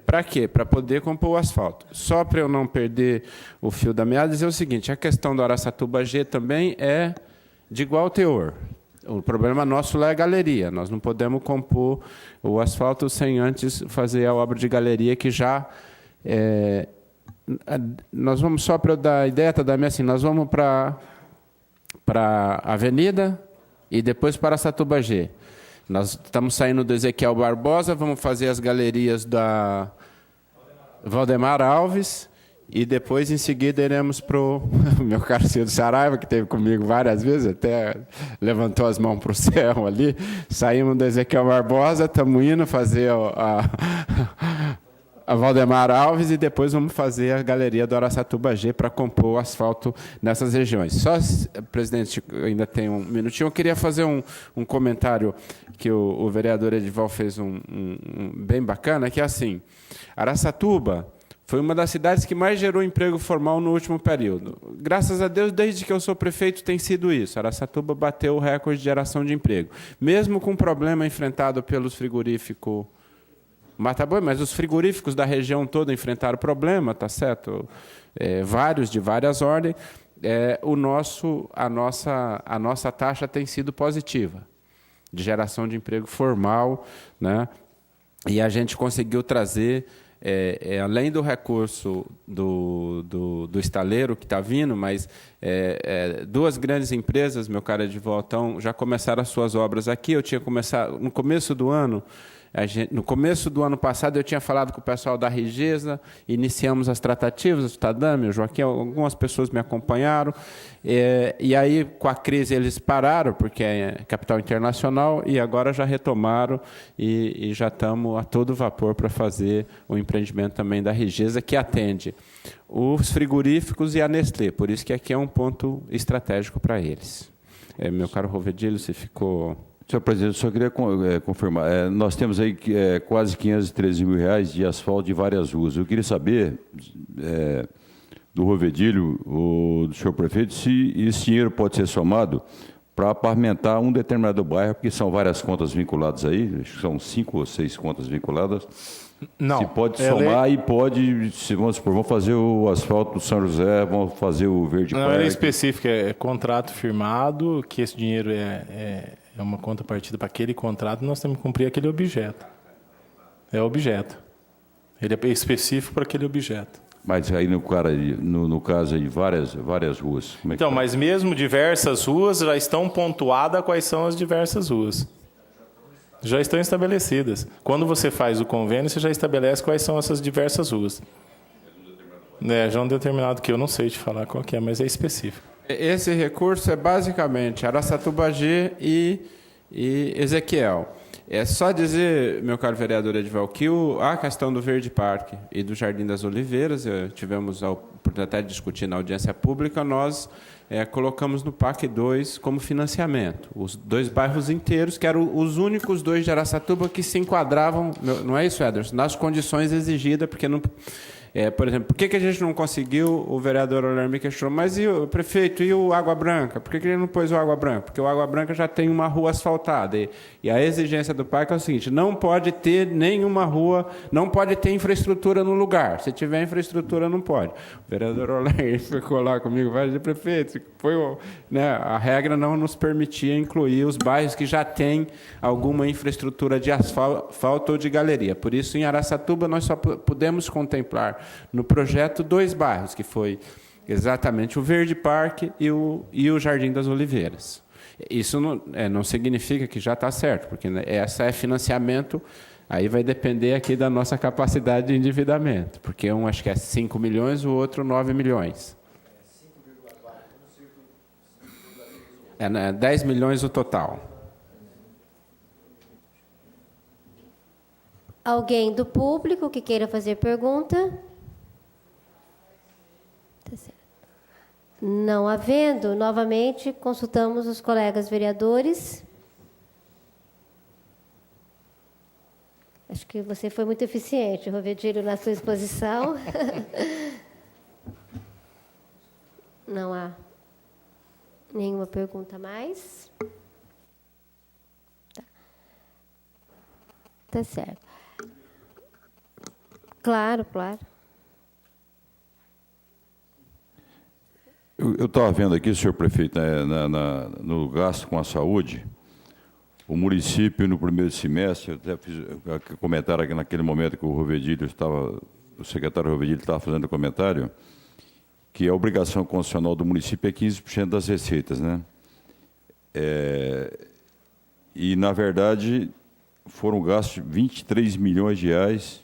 para quê? Para poder compor o asfalto. Só para eu não perder o fio da meada, dizer o seguinte, a questão do Araçatuba G também é de igual teor. O problema nosso lá é a galeria. Nós não podemos compor o asfalto sem antes fazer a obra de galeria, que já... nós vamos, só para eu dar a ideia, Tadami, assim, nós vamos para a Avenida e depois para a Araçatuba G. Nós estamos saindo do Ezequiel Barbosa, vamos fazer as galerias da Valdemar Alves, e depois, em seguida, iremos para o meu caro Cildo Saraiva, que esteve comigo várias vezes, até levantou as mãos para o céu ali. Saímos do Ezequiel Barbosa, estamos indo fazer a Valdemar Alves e depois vamos fazer a galeria do Araçatuba G para compor o asfalto nessas regiões. Só, presidente, ainda tem um minutinho, eu queria fazer um comentário que o vereador Edival fez bem bacana, que é assim, Araçatuba foi uma das cidades que mais gerou emprego formal no último período. Graças a Deus, desde que eu sou prefeito, tem sido isso. Araçatuba bateu o recorde de geração de emprego. Mesmo com o problema enfrentado pelos frigoríficos Mata-Boi, mas os frigoríficos da região toda enfrentaram o problema, tá certo? Vários, de várias ordens. A nossa taxa tem sido positiva, de geração de emprego formal, né? E a gente conseguiu trazer... além do recurso do estaleiro que está vindo, mas duas grandes empresas, meu caro Edival, já começaram as suas obras aqui. Eu tinha começado, no começo do ano, No começo do ano passado, eu tinha falado com o pessoal da Rigesa, iniciamos as tratativas, o Tadame, o Joaquim, algumas pessoas me acompanharam, e aí, com a crise, eles pararam, porque é capital internacional, e agora já retomaram, e já estamos a todo vapor para fazer o empreendimento também da Rigesa, que atende os frigoríficos e a Nestlé, por isso que aqui é um ponto estratégico para eles. Meu caro Rovedilho, você ficou... Senhor presidente, só queria confirmar. Nós temos aí quase 513 mil reais de asfalto de várias ruas. Eu queria saber do Rovedilho, do senhor prefeito, se esse dinheiro pode ser somado para pavimentar um determinado bairro, porque são várias contas vinculadas aí, acho que são 5 ou 6 contas vinculadas. Não. Se pode somar e pode, vamos supor, vamos fazer o asfalto do São José, vamos fazer o Verde Parque. Não, é específico, é contrato firmado, que esse dinheiro é uma contrapartida para aquele contrato, nós temos que cumprir aquele objeto. É objeto. Ele é específico para aquele objeto. Mas aí no caso aí, várias ruas. Como é então, que mas mesmo diversas ruas já estão pontuadas quais são as diversas ruas. Já estão estabelecidas. Quando você faz o convênio, você já estabelece quais são essas diversas ruas. Já é um determinado que eu não sei te falar qual que é, mas é específico. Esse recurso é basicamente Araçatuba G e Ezequiel. É só dizer, meu caro vereador Edival, que a questão do Verde Parque e do Jardim das Oliveiras, tivemos a oportunidade de discutir na audiência pública, nós colocamos no PAC 2 como financiamento. Os 2 bairros inteiros, que eram os únicos 2 de Araçatuba que se enquadravam, não é isso, Ederson? Nas condições exigidas, porque não... por exemplo, por que a gente não conseguiu, o vereador Oler me questionou, mas e o prefeito, e o Água Branca? Por que ele não pôs o Água Branca? Porque o Água Branca já tem uma rua asfaltada. E a exigência do parque é o seguinte, não pode ter nenhuma rua, não pode ter infraestrutura no lugar. Se tiver infraestrutura, não pode. O vereador Oler ficou lá comigo, vai dizer, prefeito, a regra não nos permitia incluir os bairros que já têm alguma infraestrutura de asfalto ou de galeria. Por isso, em Araçatuba, nós só pudemos contemplar no projeto 2 bairros, que foi exatamente o Verde Parque e o Jardim das Oliveiras. Isso não significa que já está certo, porque essa é financiamento, aí vai depender aqui da nossa capacidade de endividamento, porque um acho que é 5 milhões, o outro 9 milhões. 10 milhões o total. Alguém do público que queira fazer pergunta? Tá certo. Não havendo, novamente, consultamos os colegas vereadores. Acho que você foi muito eficiente, Rovedilho, na sua exposição. Não há nenhuma pergunta mais? Tá certo. Claro. Eu estava vendo aqui, senhor prefeito, no gasto com a saúde, o município, no primeiro semestre, eu até fiz comentário aqui naquele momento que o secretário Rovedilho estava fazendo comentário, que a obrigação constitucional do município é 15% das receitas, né? E, na verdade, foram gastos 23 milhões de reais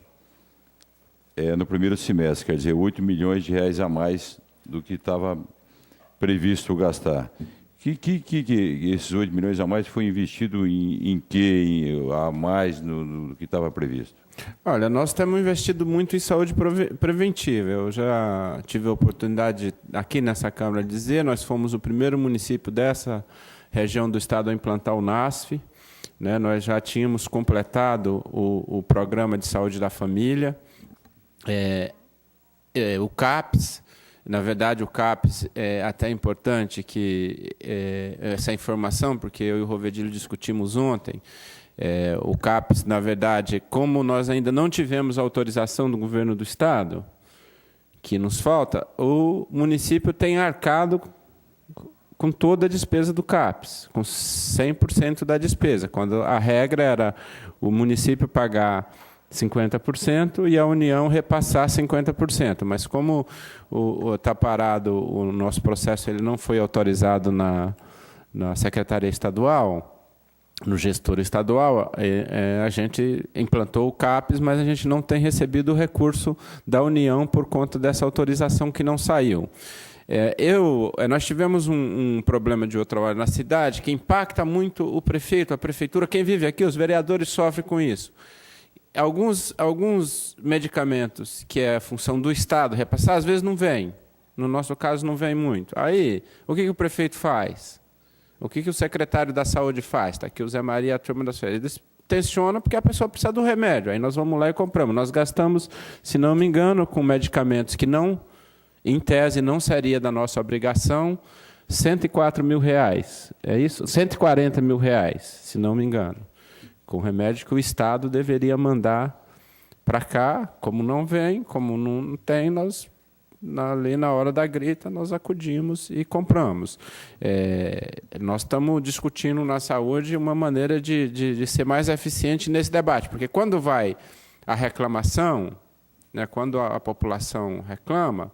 no primeiro semestre, quer dizer, 8 milhões de reais a mais do que estava previsto gastar. Que esses 8 milhões a mais foi investido em quê? A mais do que estava previsto? Olha, nós temos investido muito em saúde preventiva. Eu já tive a oportunidade aqui nessa Câmara de dizer, nós fomos o primeiro município dessa região do estado a implantar o NASF. Né? Nós já tínhamos completado o programa de saúde da família, o CAPS. Na verdade, o CAPS é até importante que essa informação, porque eu e o Rovedilho discutimos ontem. O CAPS, na verdade, como nós ainda não tivemos autorização do governo do estado, que nos falta, o município tem arcado com toda a despesa do CAPS, com 100% da despesa, quando a regra era o município pagar 50% e a União repassar 50%. Mas como está parado o nosso processo, ele não foi autorizado na Secretaria Estadual, no gestor estadual, a gente implantou o CAPES, mas a gente não tem recebido o recurso da União por conta dessa autorização que não saiu. Nós tivemos um problema de outra hora na cidade que impacta muito o prefeito, a prefeitura, quem vive aqui, os vereadores sofrem com isso. Alguns medicamentos, que é a função do Estado repassar, às vezes não vem. No nosso caso, não vem muito. Aí, o que o prefeito faz? O que o secretário da Saúde faz? Está aqui o Zé Maria, a turma das férias. Eles tensionam porque a pessoa precisa do remédio. Aí nós vamos lá e compramos. Nós gastamos, se não me engano, com medicamentos que não, em tese, não seria da nossa obrigação, R$104 mil. É isso? R$140 mil, se não me engano. Com remédio que o Estado deveria mandar para cá. Como não vem, como não tem, nós, ali na hora da grita, nós acudimos e compramos. Nós estamos discutindo na saúde uma maneira de ser mais eficiente nesse debate, porque quando vai a reclamação, né, quando a população reclama,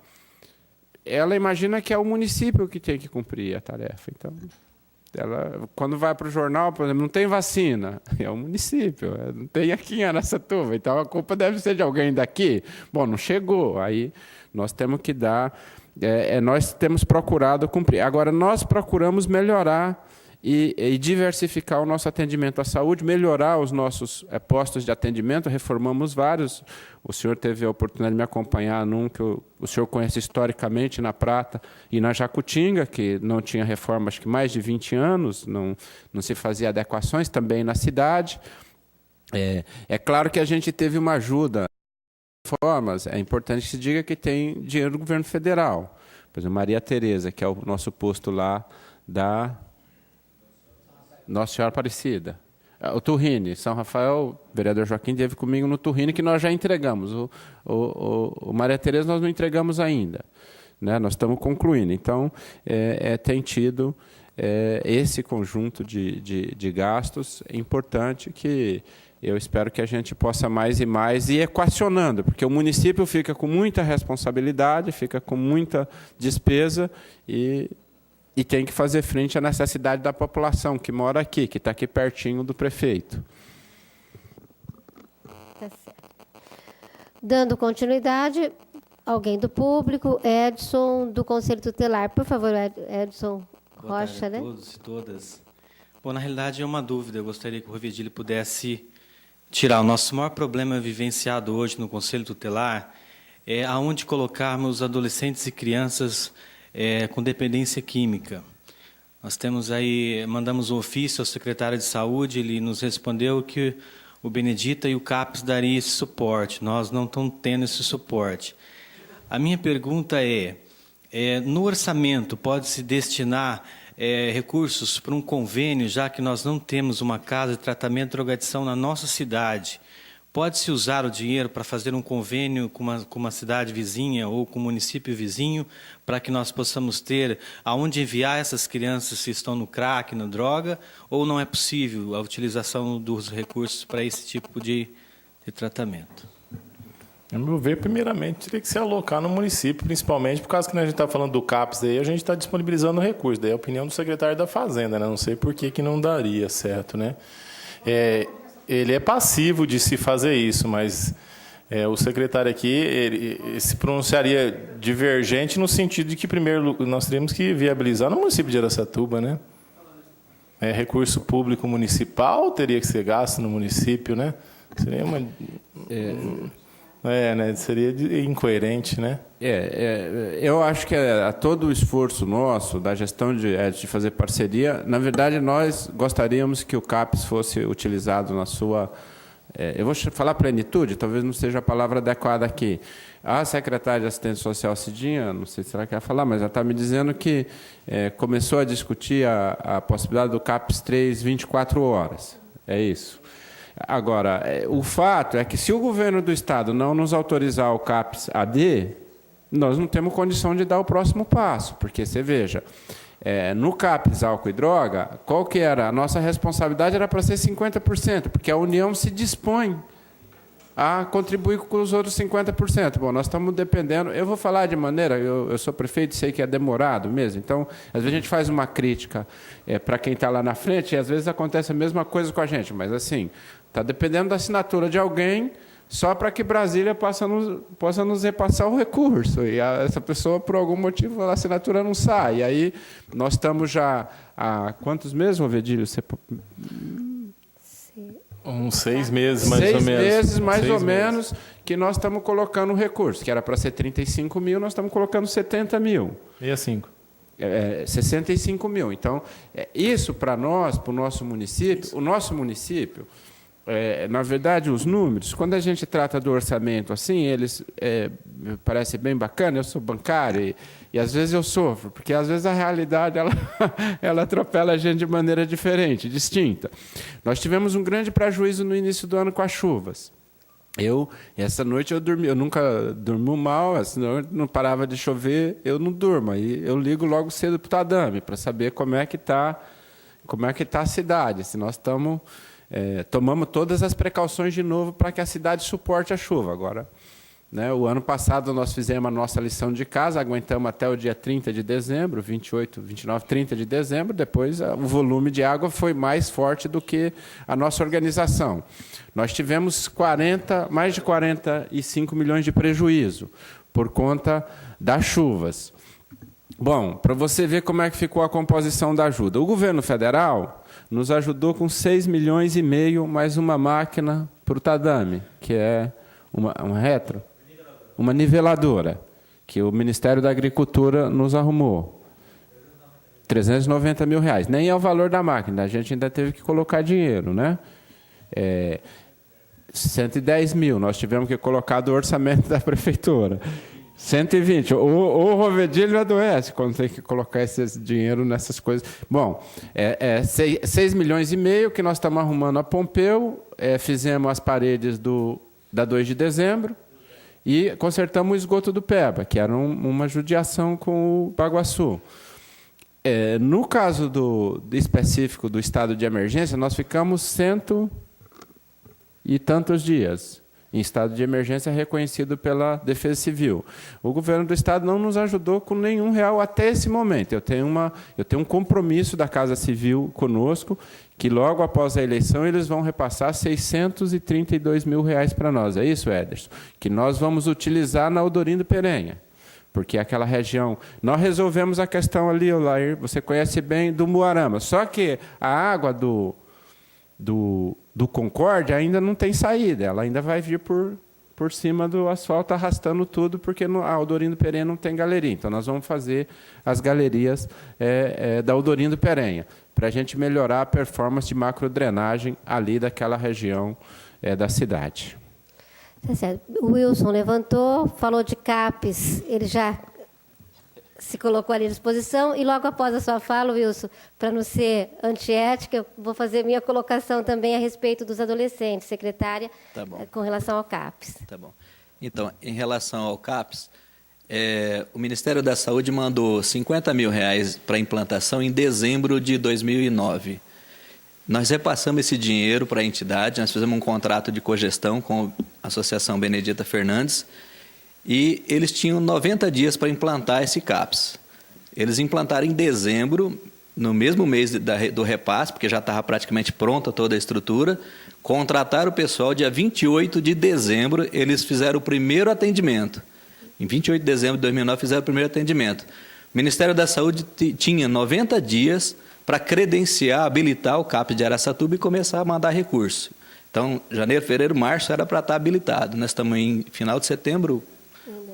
ela imagina que é o município que tem que cumprir a tarefa. Então, quando vai para o jornal, por exemplo, não tem vacina, é o município, não tem aqui em Araçatuba, então a culpa deve ser de alguém daqui. Bom, não chegou, aí nós temos que dar, nós temos procurado cumprir. Agora, nós procuramos melhorar e diversificar o nosso atendimento à saúde, melhorar os nossos postos de atendimento, reformamos vários. O senhor teve a oportunidade de me acompanhar num que o senhor conhece historicamente, na Prata e na Jacutinga, que não tinha reforma, acho que mais de 20 anos, não se fazia adequações, também na cidade. É claro que a gente teve uma ajuda. Formas, é importante que se diga que tem dinheiro do governo federal. Por exemplo, Maria Tereza, que é o nosso posto lá da Nossa Senhora Aparecida. O Turrini, São Rafael, o vereador Joaquim esteve comigo no Turrini, que nós já entregamos. O Maria Tereza nós não entregamos ainda, né? Nós estamos concluindo. Então, tem tido esse conjunto de gastos importante que eu espero que a gente possa mais e mais ir equacionando, porque o município fica com muita responsabilidade, fica com muita despesa e tem que fazer frente à necessidade da população que mora aqui, que está aqui pertinho do prefeito. Tá certo. Dando continuidade, alguém do público, Edson, do Conselho Tutelar. Por favor, Edson Rocha, né? Boa tarde a todos e todas. Bom, na realidade, é uma dúvida. Eu gostaria que o Rovedilho pudesse tirar. O nosso maior problema vivenciado hoje no Conselho Tutelar é aonde colocarmos adolescentes e crianças com dependência química. Nós temos aí, mandamos um ofício ao secretário de Saúde, ele nos respondeu que o Benedita e o CAPES dariam esse suporte. Nós não estamos tendo esse suporte. A minha pergunta no orçamento pode-se destinar recursos para um convênio, já que nós não temos uma casa de tratamento e drogadição na nossa cidade? Pode-se usar o dinheiro para fazer um convênio com uma cidade vizinha ou com um município vizinho, para que nós possamos ter aonde enviar essas crianças que estão no crack, na droga, ou não é possível a utilização dos recursos para esse tipo de tratamento? A meu ver, primeiramente, teria que se alocar no município, principalmente por causa que a gente está falando do CAPES, aí a gente está disponibilizando recursos, daí é a opinião do secretário da Fazenda, né? Não sei por que não daria certo, né? Ele é passivo de se fazer isso, mas o secretário aqui ele se pronunciaria divergente no sentido de que, primeiro, nós teríamos que viabilizar no município de Araçatuba, né? Recurso público municipal teria que ser gasto no município, né? Seria uma... né? Seria incoerente, né? Eu acho que a todo o esforço nosso da gestão de fazer parceria, na verdade, nós gostaríamos que o CAPES fosse utilizado na sua... eu vou falar plenitude, talvez não seja a palavra adequada aqui. A secretária de Assistência Social, Cidinha, não sei se ela quer falar, mas ela está me dizendo que começou a discutir a possibilidade do CAPES 3, 24 horas. É isso. Agora, o fato é que se o governo do Estado não nos autorizar o CAPES AD, nós não temos condição de dar o próximo passo, porque, você veja, no CAPES álcool e droga, qual que era? A nossa responsabilidade era para ser 50%, porque a União se dispõe a contribuir com os outros 50%. Bom, nós estamos dependendo... Eu vou falar de maneira... Eu sou prefeito e sei que é demorado mesmo. Então, às vezes a gente faz uma crítica para quem está lá na frente e às vezes acontece a mesma coisa com a gente. Mas, assim, está dependendo da assinatura de alguém só para que Brasília possa nos repassar o recurso. E essa pessoa, por algum motivo, a assinatura não sai. E aí, nós estamos já há quantos meses, Rovedilho? Uns 6 meses, mais ou menos. 6 meses, mais ou menos, que nós estamos colocando o recurso, que era para ser 35 mil, nós estamos colocando 70 mil. 65. 65 mil. Então, isso para nós, para o nosso município, o nosso município, na verdade, os números, quando a gente trata do orçamento assim, eles parece bem bacana, eu sou bancário e às vezes eu sofro, porque às vezes a realidade ela atropela a gente de maneira diferente, distinta. Nós tivemos um grande prejuízo no início do ano com as chuvas. Essa noite eu dormi, eu nunca durmo mal, senão não parava de chover, eu não durmo. Aí eu ligo logo cedo para o Tadame para saber como é que está a cidade, se nós estamos... tomamos todas as precauções de novo para que a cidade suporte a chuva. Agora, né, o ano passado nós fizemos a nossa lição de casa, aguentamos até o dia 30 de dezembro, 28, 29, 30 de dezembro, depois o volume de água foi mais forte do que a nossa organização. Nós tivemos mais de 45 milhões de prejuízo por conta das chuvas. Bom, para você ver como é que ficou a composição da ajuda. O governo federal nos ajudou com 6,5 milhões mais uma máquina para o Tadame, que é uma niveladora, que o Ministério da Agricultura nos arrumou. 390 mil reais. Nem é o valor da máquina, a gente ainda teve que colocar dinheiro, né? 110 mil, nós tivemos que colocar do orçamento da prefeitura. 120. O Rovedilho adoece quando tem que colocar esse dinheiro nessas coisas. Bom, 6,5 milhões que nós estamos arrumando a Pompeu, fizemos as paredes da 2 de dezembro e consertamos o esgoto do Peba, que era uma judiação com o Baguaçu. No caso específico do estado de emergência, nós ficamos 100 e tantos dias em estado de emergência reconhecido pela Defesa Civil. O governo do estado não nos ajudou com nenhum real até esse momento. Eu tenho um compromisso da Casa Civil conosco, que logo após a eleição eles vão repassar 632 mil reais para nós. É isso, Ederson? Que nós vamos utilizar na Eudorindo Perenha. Porque aquela região... Nós resolvemos a questão ali, Olair, você conhece bem, do Muarama. Só que a água do Concórdia ainda não tem saída, ela ainda vai vir por cima do asfalto arrastando tudo, porque a Eudorindo Perenha não tem galeria. Então, nós vamos fazer as galerias da Eudorindo Perenha, para a gente melhorar a performance de macrodrenagem ali daquela região da cidade. Tá certo. O Wilson levantou, falou de CAPES, ele já se colocou ali à disposição, e logo após a sua fala, Wilson, para não ser antiética, eu vou fazer minha colocação também a respeito dos adolescentes, secretária, tá bom, com relação ao CAPES. Tá bom. Então, em relação ao CAPES, o Ministério da Saúde mandou 50 mil reais para implantação em dezembro de 2009. Nós repassamos esse dinheiro para a entidade, nós fizemos um contrato de cogestão com a Associação Benedita Fernandes, e eles tinham 90 dias para implantar esse CAPES. Eles implantaram em dezembro, no mesmo mês do repasse, porque já estava praticamente pronta toda a estrutura, contrataram o pessoal, dia 28 de dezembro, eles fizeram o primeiro atendimento. Em 28 de dezembro de 2009, fizeram o primeiro atendimento. O Ministério da Saúde tinha 90 dias para credenciar, habilitar o CAPES de Araçatuba e começar a mandar recurso. Então, janeiro, fevereiro, março era para estar habilitado. Nós estamos em final de setembro,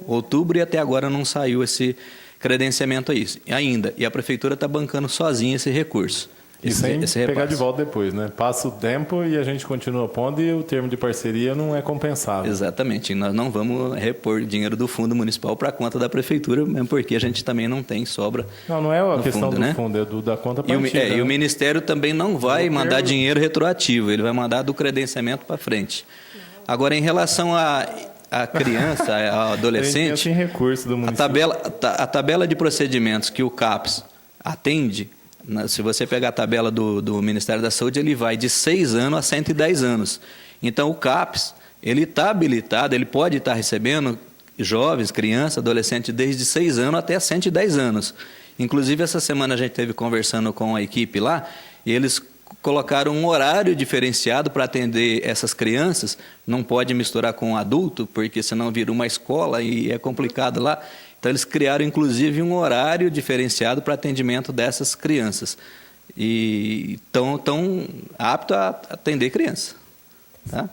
outubro, e até agora não saiu esse credenciamento ainda. E a Prefeitura está bancando sozinha esse recurso. Sem pegar de volta depois, né? Passa o tempo e a gente continua pondo e o termo de parceria não é compensável. Exatamente. Nós não vamos repor dinheiro do fundo municipal para a conta da Prefeitura, mesmo porque a gente também não tem sobra. Não é a questão do fundo, é da conta partida. E o Ministério também não vai mandar dinheiro retroativo, ele vai mandar do credenciamento para frente. Agora, em relação a criança, a adolescente, recurso do município. A tabela de procedimentos que o CAPES atende, se você pegar a tabela do Ministério da Saúde, ele vai de 6 anos a 110 anos. Então, o CAPES, ele está habilitado, ele pode estar recebendo jovens, crianças, adolescentes desde 6 anos até 110 anos. Inclusive, essa semana a gente esteve conversando com a equipe lá, e eles colocaram um horário diferenciado para atender essas crianças. Não pode misturar com adulto, porque senão vira uma escola e é complicado lá. Então, eles criaram, inclusive, um horário diferenciado para atendimento dessas crianças. E estão aptos a atender criança. Tá?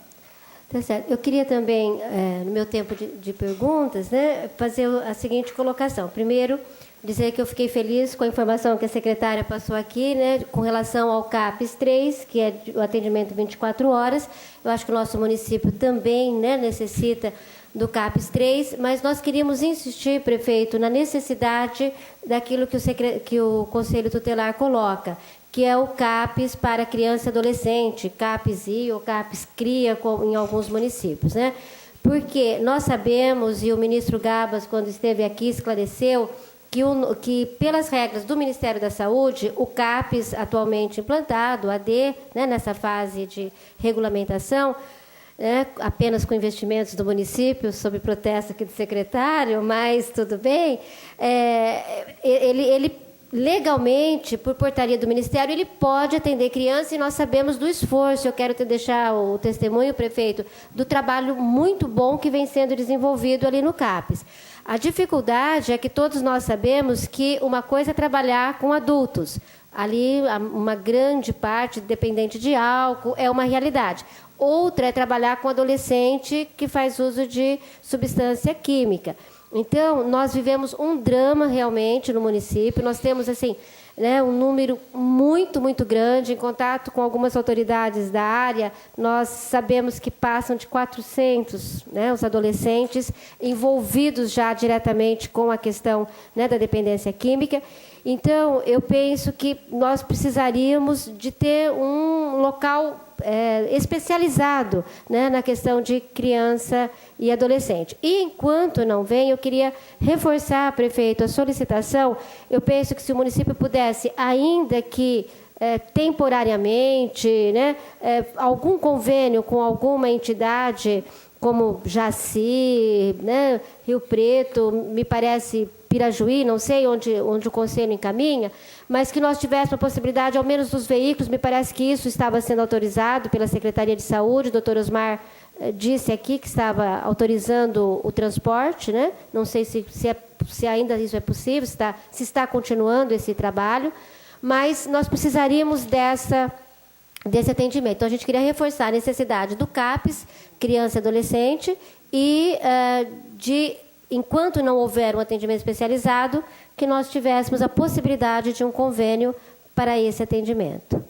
Tá certo. Eu queria também, no meu tempo de perguntas, né, fazer a seguinte colocação. Primeiro, dizer que eu fiquei feliz com a informação que a secretária passou aqui, né, com relação ao CAPES 3, que é o atendimento 24 horas. Eu acho que o nosso município também, né, necessita do CAPES 3, mas nós queríamos insistir, prefeito, na necessidade daquilo que o Conselho Tutelar coloca, que é o CAPES para criança e adolescente, CAPES-I ou CAPES-CRIA em alguns municípios, né? Porque nós sabemos, e o ministro Gabas, quando esteve aqui, esclareceu, que pelas regras do Ministério da Saúde, o CAPES atualmente implantado, o AD, né, nessa fase de regulamentação, apenas com investimentos do município, sob protesto aqui do secretário, mas tudo bem, ele legalmente, por portaria do Ministério, ele pode atender criança, e nós sabemos do esforço, eu quero deixar o testemunho, prefeito, do trabalho muito bom que vem sendo desenvolvido ali no CAPES. A dificuldade é que todos nós sabemos que uma coisa é trabalhar com adultos. Ali, uma grande parte dependente de álcool é uma realidade. Outra é trabalhar com adolescente que faz uso de substância química. Então, nós vivemos um drama realmente no município. Nós temos assim, né, um número muito, muito grande. Em contato com algumas autoridades da área, nós sabemos que passam de 400, né, os adolescentes envolvidos já diretamente com a questão, né, da dependência química. Então, eu penso que nós precisaríamos de ter um local especializado, né, na questão de criança e adolescente. E, enquanto não vem, eu queria reforçar, prefeito, a solicitação. Eu penso que se o município pudesse, ainda que temporariamente, né, algum convênio com alguma entidade, como Jaci, né, Rio Preto, me parece Pirajuí, não sei onde o Conselho encaminha, mas que nós tivéssemos a possibilidade, ao menos dos veículos, me parece que isso estava sendo autorizado pela Secretaria de Saúde, o doutor Osmar disse aqui que estava autorizando o transporte, né? Não sei se ainda isso é possível, se está continuando esse trabalho, mas nós precisaríamos desse atendimento. Então, a gente queria reforçar a necessidade do CAPES, criança e adolescente, e enquanto não houver um atendimento especializado, que nós tivéssemos a possibilidade de um convênio para esse atendimento.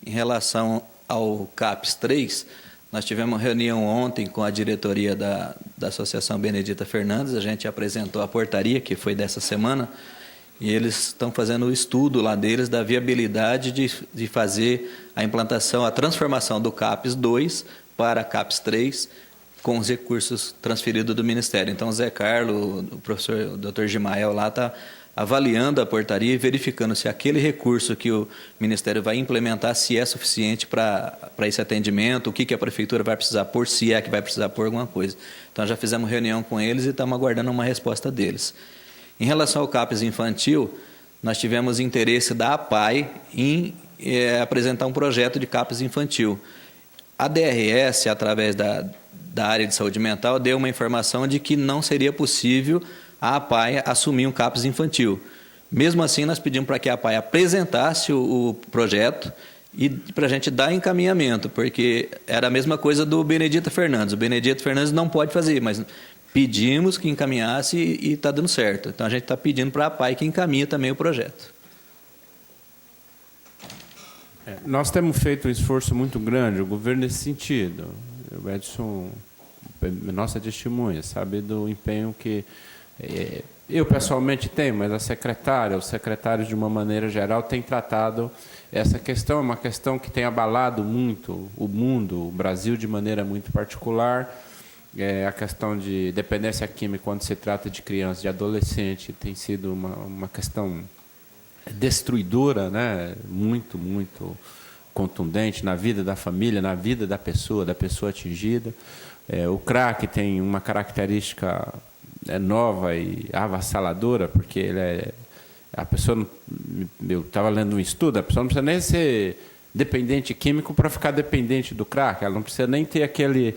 Em relação ao CAPES 3, nós tivemos uma reunião ontem com a diretoria da Associação Benedita Fernandes, a gente apresentou a portaria, que foi dessa semana, e eles estão fazendo o estudo lá deles da viabilidade de fazer a implantação, a transformação do CAPES 2 para CAPES 3, com os recursos transferidos do Ministério. Então, o Zé Carlos, o professor, o doutor Gimael lá está avaliando a portaria e verificando se aquele recurso que o Ministério vai implementar, se é suficiente para esse atendimento, o que a Prefeitura vai precisar pôr, se é que vai precisar pôr alguma coisa. Então, já fizemos reunião com eles e estamos aguardando uma resposta deles. Em relação ao CAPES infantil, nós tivemos interesse da APAI em apresentar um projeto de CAPES infantil. A DRS, através da área de saúde mental, deu uma informação de que não seria possível a APAI assumir um CAPES infantil. Mesmo assim, nós pedimos para que a APAI apresentasse o projeto e para a gente dar encaminhamento, porque era a mesma coisa do Benedita Fernandes. O Benedita Fernandes não pode fazer, mas pedimos que encaminhasse e está dando certo. Então, a gente está pedindo para a APAI que encaminhe também o projeto. Nós temos feito um esforço muito grande, o governo, nesse sentido. O Edson, nossa testemunha, sabe do empenho que eu pessoalmente tenho, mas a secretária, os secretários, de uma maneira geral, têm tratado essa questão. É uma questão que tem abalado muito o mundo, o Brasil, de maneira muito particular. A questão de dependência química, quando se trata de criança, de adolescente, tem sido uma questão destruidora, né? Muito, muito contundente na vida da família, na vida da pessoa atingida. O crack tem uma característica nova e avassaladora, porque a pessoa, eu estava lendo um estudo, a pessoa não precisa nem ser dependente químico para ficar dependente do crack, ela não precisa nem ter aquele...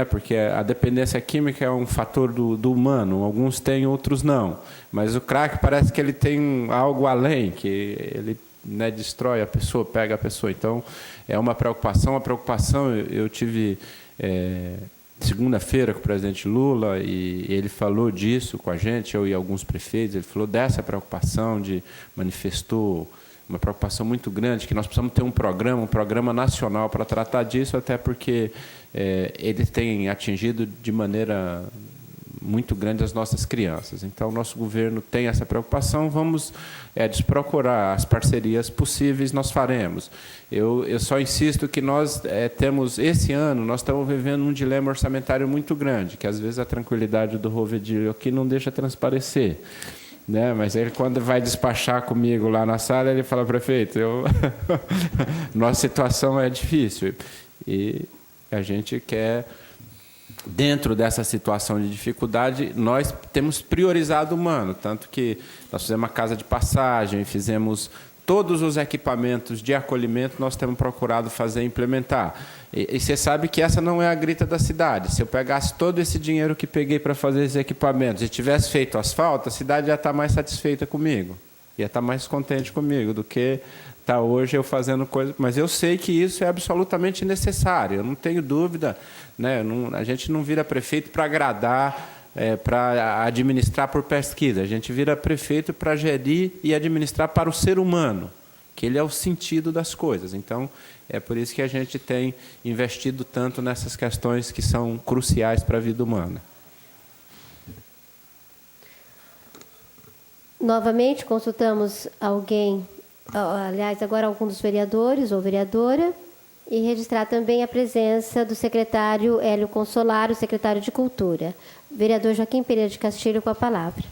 porque a dependência química é um fator do humano, alguns têm, outros não. Mas o crack parece que ele tem algo além, que ele destrói a pessoa, pega a pessoa. Então, é uma preocupação. Eu tive segunda-feira com o presidente Lula e ele falou disso com a gente, eu e alguns prefeitos, ele falou dessa preocupação, manifestou uma preocupação muito grande, que nós precisamos ter um programa nacional para tratar disso, até porque ele tem atingido de maneira muito grande as nossas crianças. Então, o nosso governo tem essa preocupação, vamos procurar as parcerias possíveis, nós faremos. Eu só insisto que nós temos, esse ano, nós estamos vivendo um dilema orçamentário muito grande, que às vezes a tranquilidade do Rovedilho aqui não deixa transparecer. Mas ele, quando vai despachar comigo lá na sala, ele fala: prefeito, nossa situação é difícil. E a gente quer, dentro dessa situação de dificuldade, nós temos priorizado o humano, tanto que nós fizemos uma casa de passagem, fizemos todos os equipamentos de acolhimento, nós temos procurado fazer e implementar. E você sabe que essa não é a grita da cidade. Se eu pegasse todo esse dinheiro que peguei para fazer esses equipamentos e tivesse feito asfalto, a cidade ia estar mais satisfeita comigo, ia estar mais contente comigo do que está hoje eu fazendo coisa. Mas eu sei que isso é absolutamente necessário, eu não tenho dúvida. A gente não vira prefeito para agradar, para administrar por pesquisa. A gente vira prefeito para gerir e administrar para o ser humano, que ele é o sentido das coisas. Então, é por isso que a gente tem investido tanto nessas questões que são cruciais para a vida humana. Novamente, consultamos agora algum dos vereadores ou vereadora, e registrar também a presença do secretário Hélio Consolaro, secretário de Cultura. Vereador Joaquim Pereira de Castilho, com a palavra.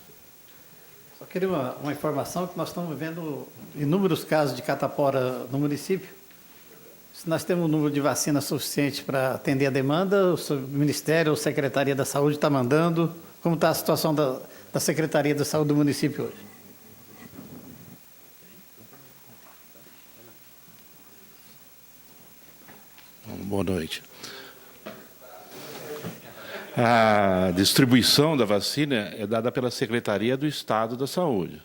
Só queria uma informação, que nós estamos vivendo inúmeros casos de catapora no município. Se nós temos um número de vacinas suficiente para atender a demanda, o Ministério ou Secretaria da Saúde está mandando. Como está a situação da Secretaria da Saúde do município hoje? Boa noite. A distribuição da vacina é dada pela Secretaria do Estado da Saúde.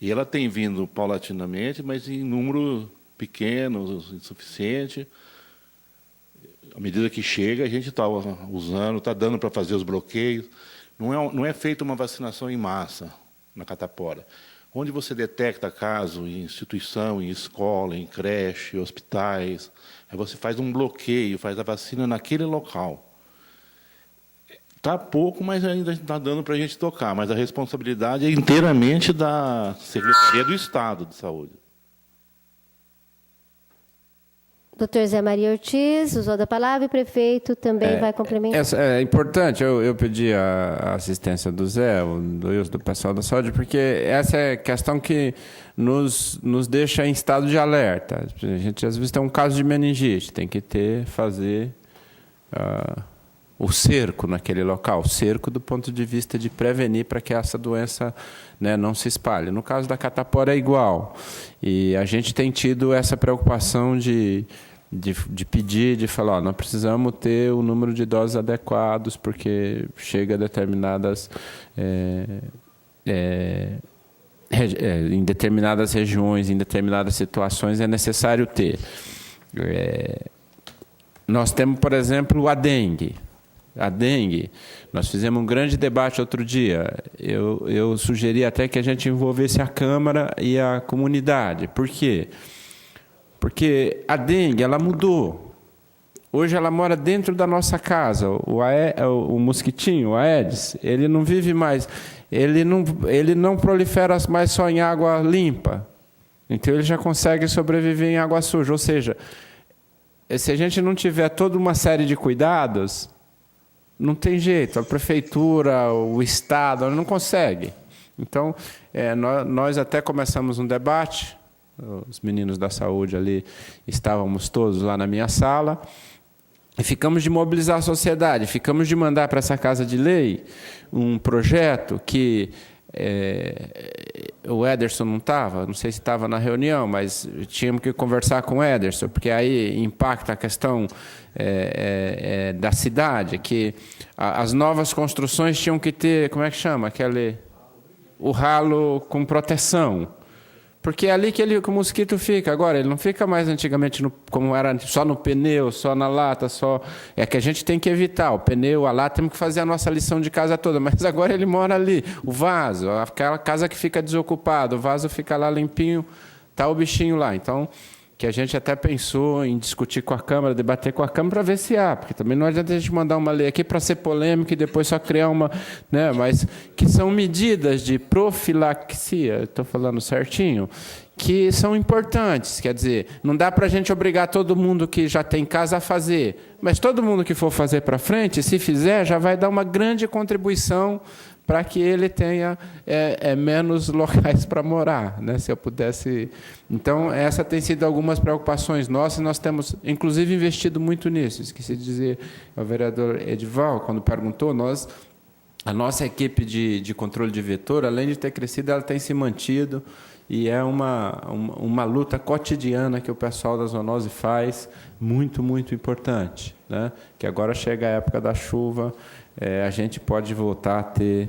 E ela tem vindo paulatinamente, mas em número pequeno, insuficiente. À medida que chega, a gente está usando, está dando para fazer os bloqueios. Não é feita uma vacinação em massa na catapora. Onde você detecta caso em instituição, em escola, em creche, hospitais, aí você faz um bloqueio, faz a vacina naquele local. Está pouco, mas ainda está dando para a gente tocar, mas a responsabilidade é inteiramente da Secretaria do Estado de Saúde. Doutor Zé Maria Ortiz, usou da palavra, e o prefeito também vai complementar. É importante, eu pedi a assistência do Zé, do pessoal da saúde, porque essa é a questão que nos deixa em estado de alerta. A gente, às vezes, tem um caso de meningite, tem que fazer o cerco naquele local, cerco do ponto de vista de prevenir para que essa doença não se espalhe. No caso da catapora é igual. E a gente tem tido essa preocupação de pedir, de falar, nós precisamos ter o número de doses adequados, porque chega a determinadas... em determinadas regiões, em determinadas situações, é necessário ter. Nós temos, por exemplo, a dengue. A dengue, nós fizemos um grande debate outro dia. Eu sugeri até que a gente envolvesse a Câmara e a comunidade. Por quê? Porque a dengue, ela mudou. Hoje ela mora dentro da nossa casa. O mosquitinho, o Aedes, ele não vive mais, ele não prolifera mais só em água limpa. Então ele já consegue sobreviver em água suja. Ou seja, se a gente não tiver toda uma série de cuidados, não tem jeito. A prefeitura, o Estado, não consegue. Então, nós até começamos um debate os meninos da saúde ali, estávamos todos lá na minha sala, e ficamos de mobilizar a sociedade, ficamos de mandar para essa Casa de Lei um projeto que o Ederson não estava, não sei se estava na reunião, mas tínhamos que conversar com o Ederson, porque aí impacta a questão da cidade, que as novas construções tinham que ter, como é que chama? O ralo com proteção. Porque é ali que o mosquito fica. Agora, ele não fica mais antigamente como era só no pneu, só na lata, só... É que a gente tem que evitar. O pneu, a lata, temos que fazer a nossa lição de casa toda. Mas agora ele mora ali. O vaso, aquela casa que fica desocupada, o vaso fica lá limpinho, está o bichinho lá. Então, que a gente até pensou em discutir com a Câmara, debater com a Câmara para ver se há, porque também não adianta a gente mandar uma lei aqui para ser polêmica e depois só criar uma... Né, mas que são medidas de profilaxia, estou falando certinho, que são importantes. Quer dizer, não dá para a gente obrigar todo mundo que já tem casa a fazer, mas todo mundo que for fazer para frente, se fizer, já vai dar uma grande contribuição para que ele tenha menos locais para morar, né? Se eu pudesse... Então, essa tem sido algumas preocupações nossas, nós temos, inclusive, investido muito nisso. Esqueci de dizer ao vereador Edival, quando perguntou, a nossa equipe de controle de vetor, além de ter crescido, ela tem se mantido, e é uma luta cotidiana que o pessoal da zoonose faz, muito, muito importante, né? Que agora chega a época da chuva, a gente pode voltar a ter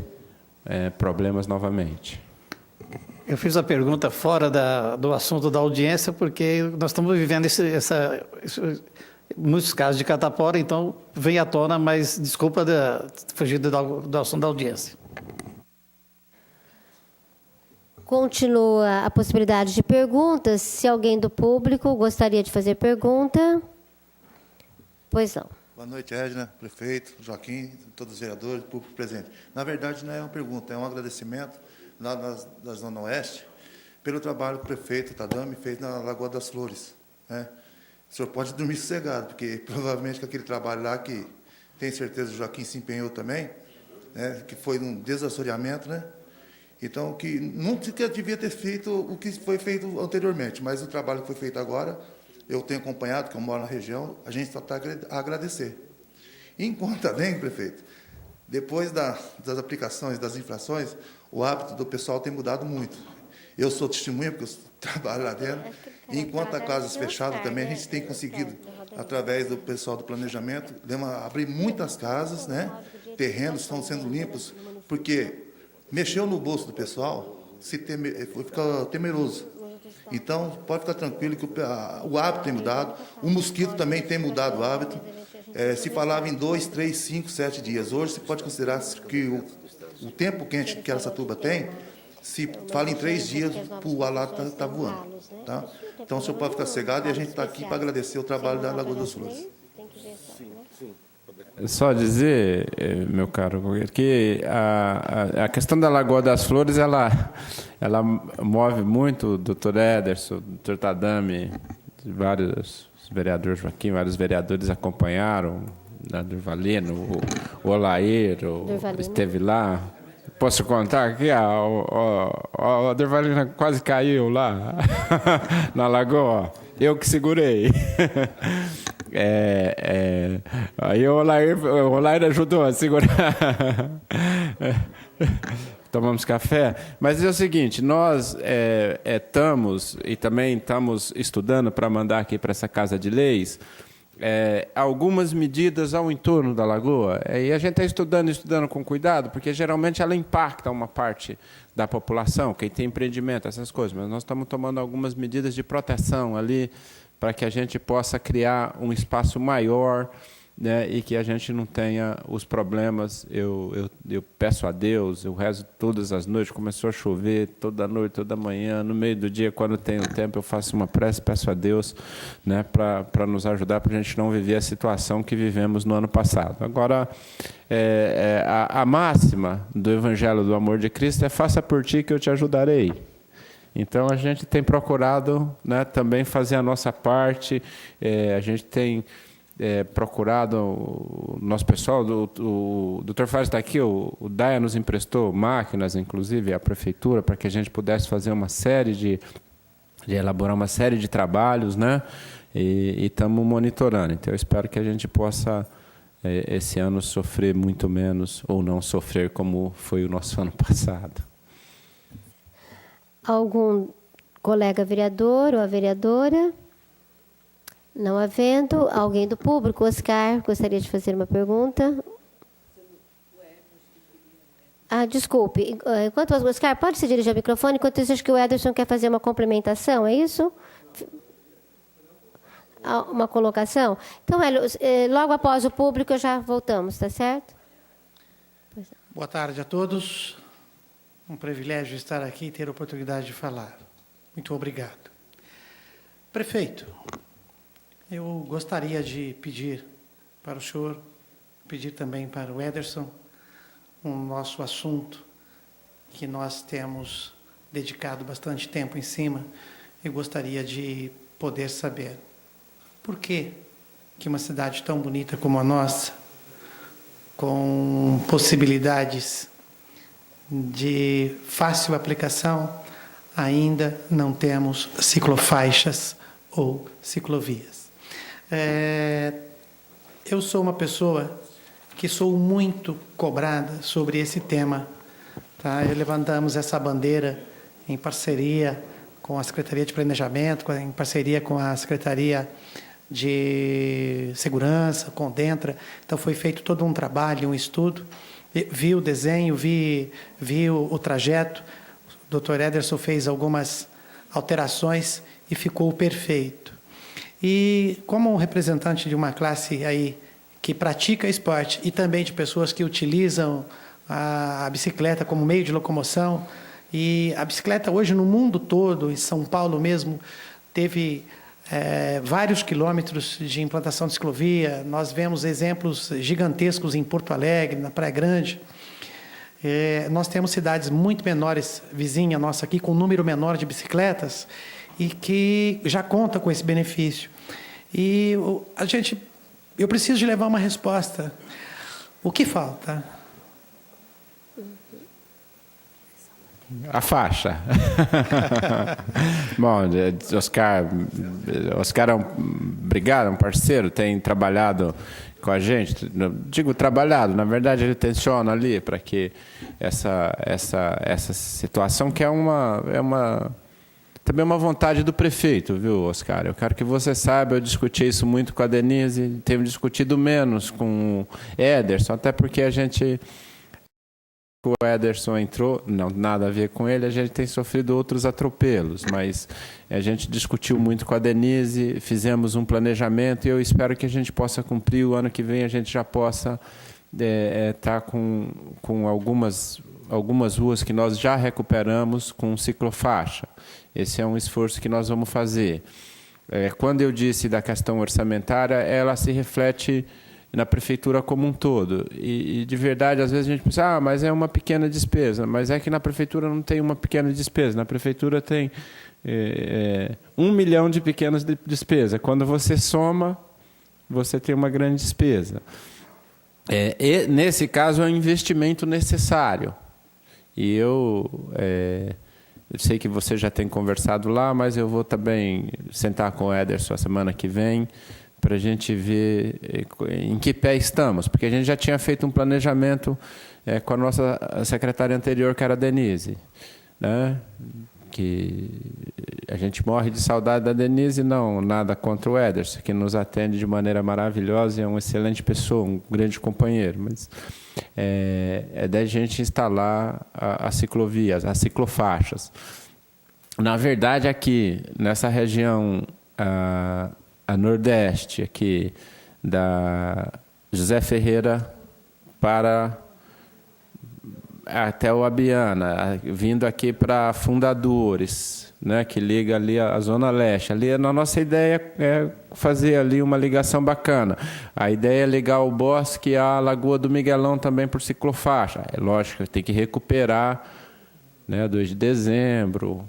problemas novamente. Eu fiz a pergunta fora do assunto da audiência, porque nós estamos vivendo muitos casos de catapora, então vem à tona, mas desculpa fugir do assunto da audiência. Continua a possibilidade de perguntas. Se alguém do público gostaria de fazer pergunta. Pois não. Boa noite, Edna, prefeito, Joaquim, todos os vereadores, público presente. Na verdade, não é uma pergunta, é um agradecimento lá da Zona Oeste pelo trabalho que o prefeito Tadami fez na Lagoa das Flores, né? O senhor pode dormir sossegado, porque provavelmente com aquele trabalho lá, que tenho certeza o Joaquim se empenhou também, né, que foi um desassoreamento, né? Então, que nunca devia ter feito o que foi feito anteriormente, mas o trabalho que foi feito agora, eu tenho acompanhado, que eu moro na região, a gente só está a agradecer. Enquanto também, prefeito, depois das aplicações, das infrações, o hábito do pessoal tem mudado muito. Eu sou testemunha, porque eu trabalho lá dentro, e enquanto a casas fechadas também, a gente tem conseguido, através do pessoal do planejamento, abrir muitas casas, né? Terrenos estão sendo limpos, porque mexeu no bolso do pessoal, fica temeroso. Então, pode ficar tranquilo que o hábito tem mudado, o mosquito também tem mudado o hábito. Se falava em 2, 3, 5, 7 dias. Hoje, você pode considerar que o tempo quente que Araçatuba tem, se fala em 3 dias, o alarme está voando. Tá? Então, o senhor pode ficar cegado, e a gente está aqui para agradecer o trabalho da Lagoa das Flores. Só dizer, meu caro, que a questão da Lagoa das Flores, ela move muito o doutor Ederson, o doutor Tadami, vários vereadores, Joaquim, vários vereadores acompanharam, o Durvalino, o Olair, esteve lá. Posso contar aqui? A Durvalina quase caiu lá, na lagoa. Eu que segurei. Aí o Olair ajudou a segurar. Tomamos café. Mas é o seguinte, nós estamos, e também estamos estudando para mandar aqui para essa Casa de Leis, algumas medidas ao entorno da lagoa. E a gente está estudando com cuidado, porque geralmente ela impacta uma parte da população, quem tem empreendimento, essas coisas. Mas nós estamos tomando algumas medidas de proteção ali, para que a gente possa criar um espaço maior, né, e que a gente não tenha os problemas. Eu peço a Deus, eu rezo todas as noites, começou a chover toda noite, toda manhã, no meio do dia, quando tenho tempo, eu faço uma prece, peço a Deus, né, para nos ajudar, para a gente não viver a situação que vivemos no ano passado. Agora, a máxima do Evangelho do Amor de Cristo é: faça por ti que eu te ajudarei. Então, a gente tem procurado, né, também fazer a nossa parte, a gente tem procurado, o nosso pessoal, o doutor Fábio está aqui, o DAIA nos emprestou máquinas, inclusive a prefeitura, para que a gente pudesse fazer uma série de elaborar uma série de trabalhos, né? E estamos monitorando. Então, eu espero que a gente possa, esse ano, sofrer muito menos ou não sofrer como foi o nosso ano passado. Algum colega vereador ou a vereadora? Não havendo. Alguém do público? Oscar, gostaria de fazer uma pergunta. Desculpe. Enquanto o Oscar pode se dirigir ao microfone, enquanto isso, acho que o Ederson quer fazer uma complementação, é isso? Uma colocação? Então, Hélio, logo após o público, já voltamos, tá certo? Boa tarde a todos. Um privilégio estar aqui e ter a oportunidade de falar. Muito obrigado. Prefeito, eu gostaria de pedir para o senhor, pedir também para o Ederson, um nosso assunto que nós temos dedicado bastante tempo em cima. Eu gostaria de poder saber por que uma cidade tão bonita como a nossa, com possibilidades de fácil aplicação, ainda não temos ciclofaixas ou ciclovias. Eu sou uma pessoa que sou muito cobrada sobre esse tema. Tá? Levantamos essa bandeira em parceria com a Secretaria de Planejamento, em parceria com a Secretaria de Segurança, com o Dentra. Então, foi feito todo um trabalho, um estudo. Vi o desenho, vi o trajeto. O Dr. Ederson fez algumas alterações e ficou perfeito. E como um representante de uma classe aí que pratica esporte e também de pessoas que utilizam a bicicleta como meio de locomoção, e a bicicleta hoje no mundo todo, em São Paulo mesmo, teve vários quilômetros de implantação de ciclovia. Nós vemos exemplos gigantescos em Porto Alegre, na Praia Grande. Nós temos cidades muito menores, vizinha nossa aqui, com um número menor de bicicletas, e que já conta com esse benefício. E eu preciso de levar uma resposta. O que falta? A faixa. Bom, Oscar obrigado, é um parceiro, tem trabalhado com a gente. Digo trabalhado, na verdade ele tensiona ali para que essa situação, que também é uma vontade do prefeito, viu, Oscar? Eu quero que você saiba, eu discuti isso muito com a Denise, tenho discutido menos com o Ederson, até porque o Ederson entrou, não, nada a ver com ele, a gente tem sofrido outros atropelos, mas a gente discutiu muito com a Denise, fizemos um planejamento e eu espero que a gente possa cumprir. O ano que vem a gente já possa estar com algumas ruas que nós já recuperamos com ciclofaixa. Esse é um esforço que nós vamos fazer. Quando eu disse da questão orçamentária, ela se reflete na prefeitura como um todo. E de verdade, às vezes a gente pensa, mas é uma pequena despesa. Mas é que na prefeitura não tem uma pequena despesa. Na prefeitura tem 1 milhão de pequenas despesas. Quando você soma, você tem uma grande despesa. E nesse caso, é um investimento necessário. E eu sei que você já tem conversado lá, mas eu vou também sentar com o Ederson a semana que vem para a gente ver em que pé estamos, porque a gente já tinha feito um planejamento com a nossa secretária anterior, que era a Denise, né? Que a gente morre de saudade da Denise, não, nada contra o Ederson, que nos atende de maneira maravilhosa e é uma excelente pessoa, um grande companheiro, mas é da gente instalar as ciclovias, as ciclofaixas. Na verdade, aqui, nessa região a nordeste, aqui, da José Ferreira para até o Abiana, vindo aqui para Fundadores, né, que liga ali a Zona Leste. Ali, a nossa ideia é fazer ali uma ligação bacana. A ideia é ligar o Bosque à Lagoa do Miguelão também por ciclofaixa. É lógico, tem que recuperar, né, 2 de dezembro.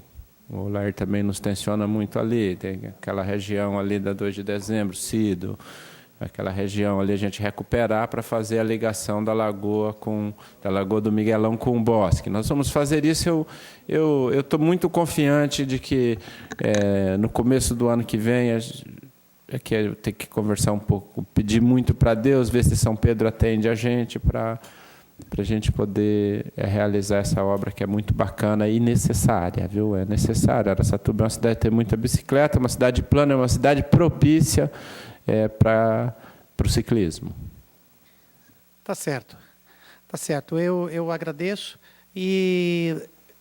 O Lair também nos tensiona muito ali. Tem aquela região ali da 2 de dezembro, Cido, aquela região ali, a gente recuperar para fazer a ligação da Lagoa do Miguelão com o Bosque. Nós vamos fazer isso. Eu estou muito confiante de que no começo do ano que vem que eu tenho que conversar um pouco, pedir muito para Deus, ver se São Pedro atende a gente para a gente poder realizar essa obra que é muito bacana e necessária, viu? É necessária. Araçatuba é uma cidade que tem muita bicicleta, uma cidade plana, é uma cidade propícia para o ciclismo. Tá certo. Tá certo. Eu agradeço e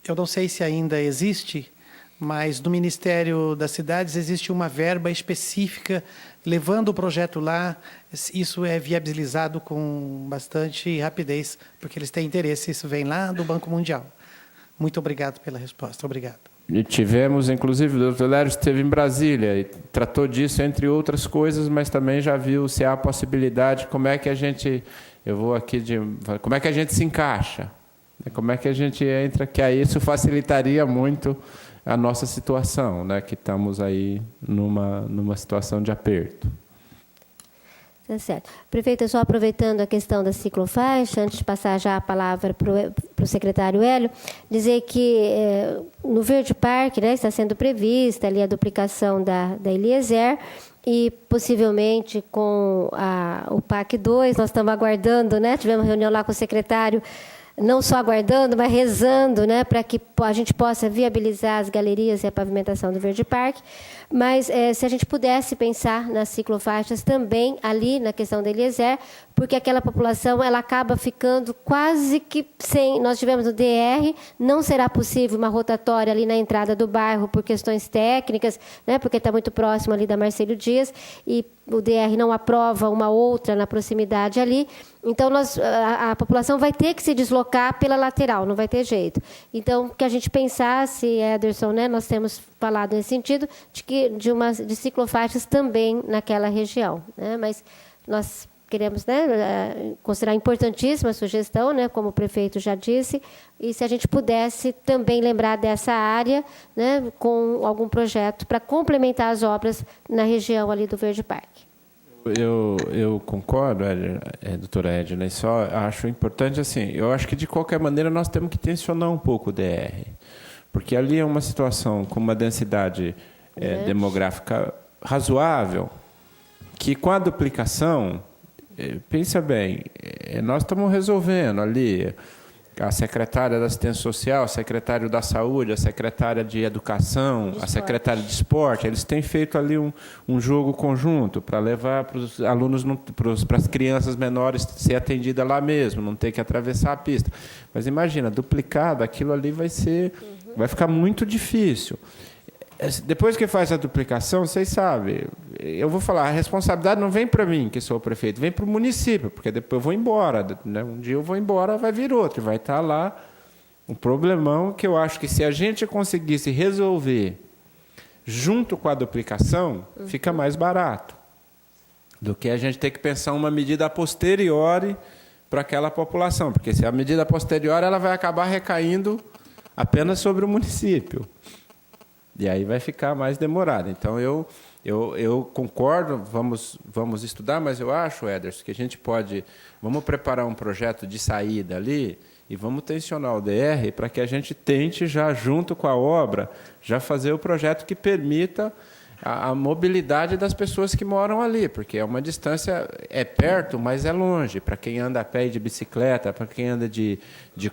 eu não sei se ainda existe, mas no Ministério das Cidades existe uma verba específica levando o projeto lá. Isso é viabilizado com bastante rapidez, porque eles têm interesse. Isso vem lá do Banco Mundial. Muito obrigado pela resposta. Obrigado. E tivemos, inclusive, o Dr. Lério esteve em Brasília e tratou disso, entre outras coisas, mas também já viu se há a possibilidade, como é que a gente se encaixa, como é que a gente entra, que aí isso facilitaria muito a nossa situação, né, que estamos aí numa situação de aperto. Tá certo. Prefeita, só aproveitando a questão da ciclofaixa, antes de passar já a palavra para o secretário Hélio, dizer que no Verde Parque, né, está sendo prevista ali a duplicação da Eliezer e possivelmente com o PAC 2, nós estamos aguardando, né, tivemos reunião lá com o secretário, não só aguardando, mas rezando, né, para que a gente possa viabilizar as galerias e a pavimentação do Verde Parque. Mas se a gente pudesse pensar nas ciclofaixas também ali na questão da Eliezer, porque aquela população ela acaba ficando quase que sem. Nós tivemos o DR, não será possível uma rotatória ali na entrada do bairro por questões técnicas, né, porque está muito próximo ali da Marcelo Dias, e o DR não aprova uma outra na proximidade ali. Então, a população vai ter que se deslocar pela lateral, não vai ter jeito. Então, que a gente pensasse, Ederson, né, nós temos falado nesse sentido, de ciclofaixas também naquela região, né? Mas nós queremos, né, considerar importantíssima a sugestão, né, como o prefeito já disse, e se a gente pudesse também lembrar dessa área, né, com algum projeto para complementar as obras na região ali do Verde Parque. Eu concordo, doutora Edna, e só acho importante, assim, eu acho que de qualquer maneira nós temos que tensionar um pouco o DR, porque ali é uma situação com uma densidade demográfica razoável, que com a duplicação, pensa bem, nós estamos resolvendo ali, a secretária da Assistência Social, o secretário da Saúde, a secretária de Educação, a secretária de Esporte, eles têm feito ali um jogo conjunto para levar para os alunos, para as crianças menores ser atendida lá mesmo, não ter que atravessar a pista. Mas imagina, duplicado, aquilo ali vai ficar muito difícil. Depois que faz a duplicação, vocês sabem, eu vou falar, a responsabilidade não vem para mim, que sou o prefeito, vem para o município, porque depois eu vou embora, né? Um dia eu vou embora, vai vir outro, vai estar lá um problemão que eu acho que se a gente conseguisse resolver junto com a duplicação, fica mais barato do que a gente ter que pensar uma medida a posteriori para aquela população, porque se a medida a posteriori ela vai acabar recaindo apenas sobre o município. E aí vai ficar mais demorado. Então, eu concordo, vamos estudar, mas eu acho, Ederson, que a gente vamos preparar um projeto de saída ali e vamos tensionar o DR para que a gente tente, já junto com a obra, já fazer o projeto que permita a mobilidade das pessoas que moram ali, porque é uma distância, é perto, mas é longe. Para quem anda a pé e de bicicleta, para quem anda de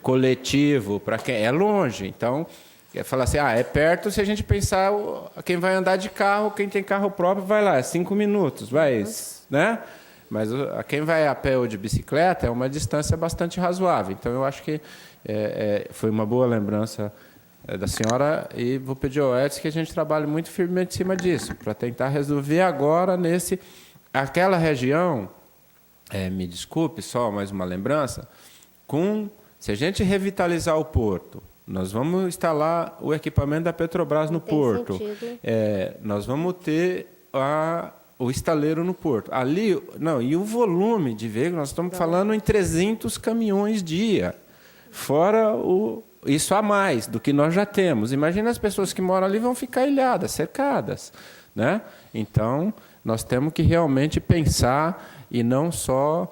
coletivo, para quem é longe. Então, falar assim, é perto se a gente pensar quem vai andar de carro, quem tem carro próprio vai lá, 5 minutos, né? Mas quem vai a pé ou de bicicleta é uma distância bastante razoável. Então, eu acho que foi uma boa lembrança da senhora e vou pedir ao Edson que a gente trabalhe muito firmemente em cima disso, para tentar resolver agora aquela região, me desculpe, só mais uma lembrança, se a gente revitalizar o porto, nós vamos instalar o equipamento da Petrobras no porto. Nós vamos ter o estaleiro no porto. Ali, e o volume de veículos, nós estamos falando em 300 caminhões dia, fora isso a mais do que nós já temos. Imagina as pessoas que moram ali vão ficar ilhadas, cercadas, né? Então, Nós temos que realmente pensar e não só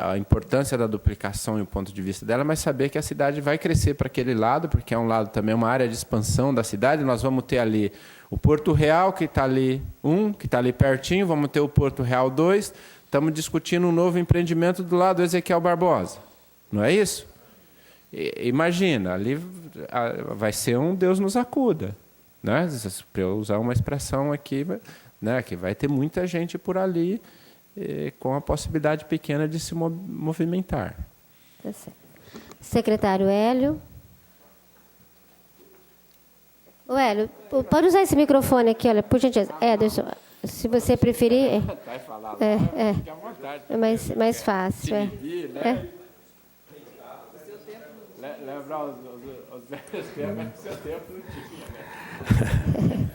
a importância da duplicação e o ponto de vista dela, mas saber que a cidade vai crescer para aquele lado, porque é um lado também, uma área de expansão da cidade. Nós vamos ter ali o Porto Real, que está ali que está ali pertinho, vamos ter o Porto Real 2, estamos discutindo um novo empreendimento do lado do Ezequiel Barbosa. Não é isso? Imagina, ali vai ser um Deus nos acuda, né? Para eu usar uma expressão aqui, né? Que vai ter muita gente por ali com a possibilidade pequena de se movimentar. Tá certo. Secretário Hélio. Ô, Hélio, pode usar esse microfone aqui, olha, por gentileza. Ederson, se você preferir. É mais fácil. Lembrar os velhos tempos, seu tempo não tinha.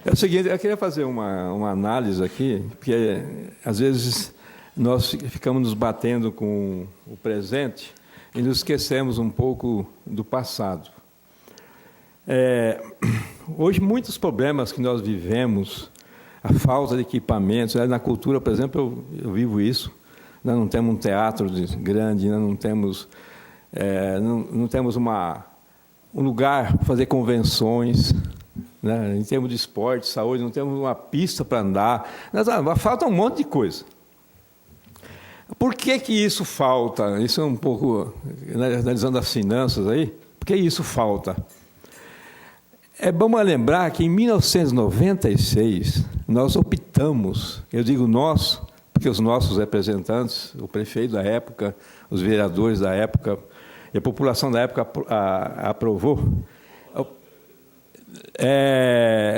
É o seguinte, eu queria fazer uma análise aqui, porque às vezes nós ficamos nos batendo com o presente e nos esquecemos um pouco do passado. Hoje, muitos problemas que nós vivemos, a falta de equipamentos, na cultura, por exemplo, eu vivo isso. Nós não temos um teatro grande, nós não temos, não temos um lugar para fazer convenções, né? Em termos de esporte, saúde, não temos uma pista para andar. Falta um monte de coisa. Por que isso falta? Isso é um pouco, analisando as finanças aí, por que isso falta? É bom lembrar que em 1996 nós optamos, eu digo nós, porque os nossos representantes, o prefeito da época, os vereadores da época, e a população da época aprovou,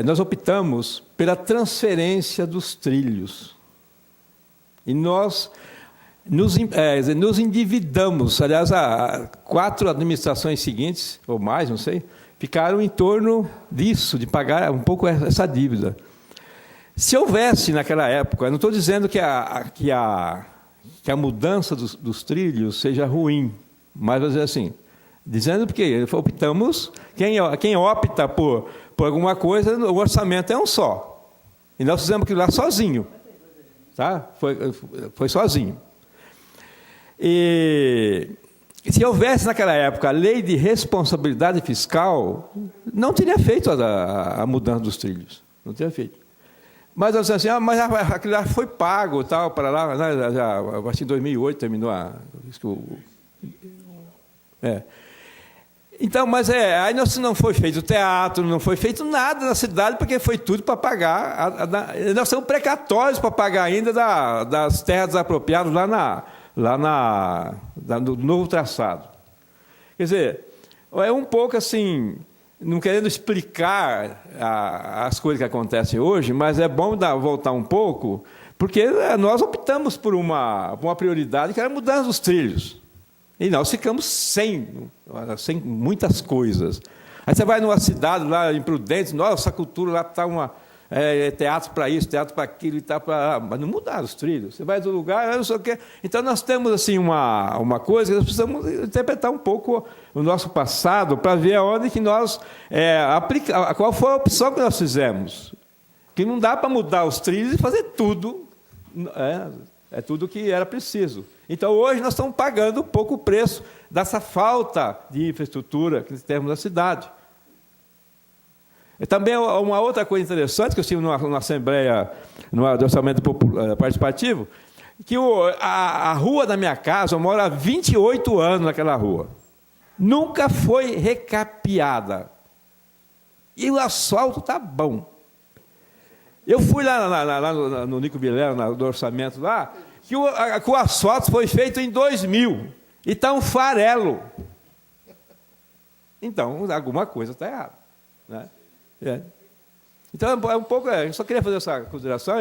nós optamos pela transferência dos trilhos. E nós nos endividamos. Aliás, 4 administrações seguintes, ou mais, não sei, ficaram em torno disso, de pagar um pouco essa dívida. Se houvesse naquela época, não estou dizendo que a mudança dos trilhos seja ruim, mas vou dizer assim, dizendo porque optamos, quem opta por alguma coisa, o orçamento é um só. E nós fizemos aquilo lá sozinho. Tá? Foi sozinho. E se houvesse naquela época a lei de responsabilidade fiscal, não teria feito a mudança dos trilhos. Não teria feito. Mas nós dizemos assim, mas aquilo lá foi pago, tal, para lá, acho que em 2008 terminou Então, mas aí não foi feito teatro, não foi feito nada na cidade, porque foi tudo para pagar. Nós somos precatórios para pagar ainda das terras desapropriadas lá no novo traçado. Quer dizer, é um pouco assim, não querendo explicar as coisas que acontecem hoje, mas é bom voltar um pouco, porque nós optamos por uma prioridade que era a mudança dos trilhos. E nós ficamos sem muitas coisas. Aí você vai numa cidade lá em Prudentes, nossa, a cultura lá está teatro para isso, teatro para aquilo, e tal, mas não mudaram os trilhos. Você vai do lugar, não sei o quê. Então nós temos assim uma coisa que nós precisamos interpretar um pouco o nosso passado para ver aonde que nós qual foi a opção que nós fizemos. Que não dá para mudar os trilhos e fazer tudo. É tudo que era preciso. Então, hoje, nós estamos pagando um pouco o preço dessa falta de infraestrutura que temos na cidade. E também, uma outra coisa interessante, que eu estive numa assembleia, no orçamento participativo, que a rua da minha casa, eu moro há 28 anos naquela rua, nunca foi recapeada. E o asfalto está bom. Eu fui lá no Nico Vilela, no orçamento lá, que o asfalto foi feito em 2000 e está um farelo. Então, alguma coisa está errada. Né? Então, é um pouco. Eu só queria fazer essa consideração.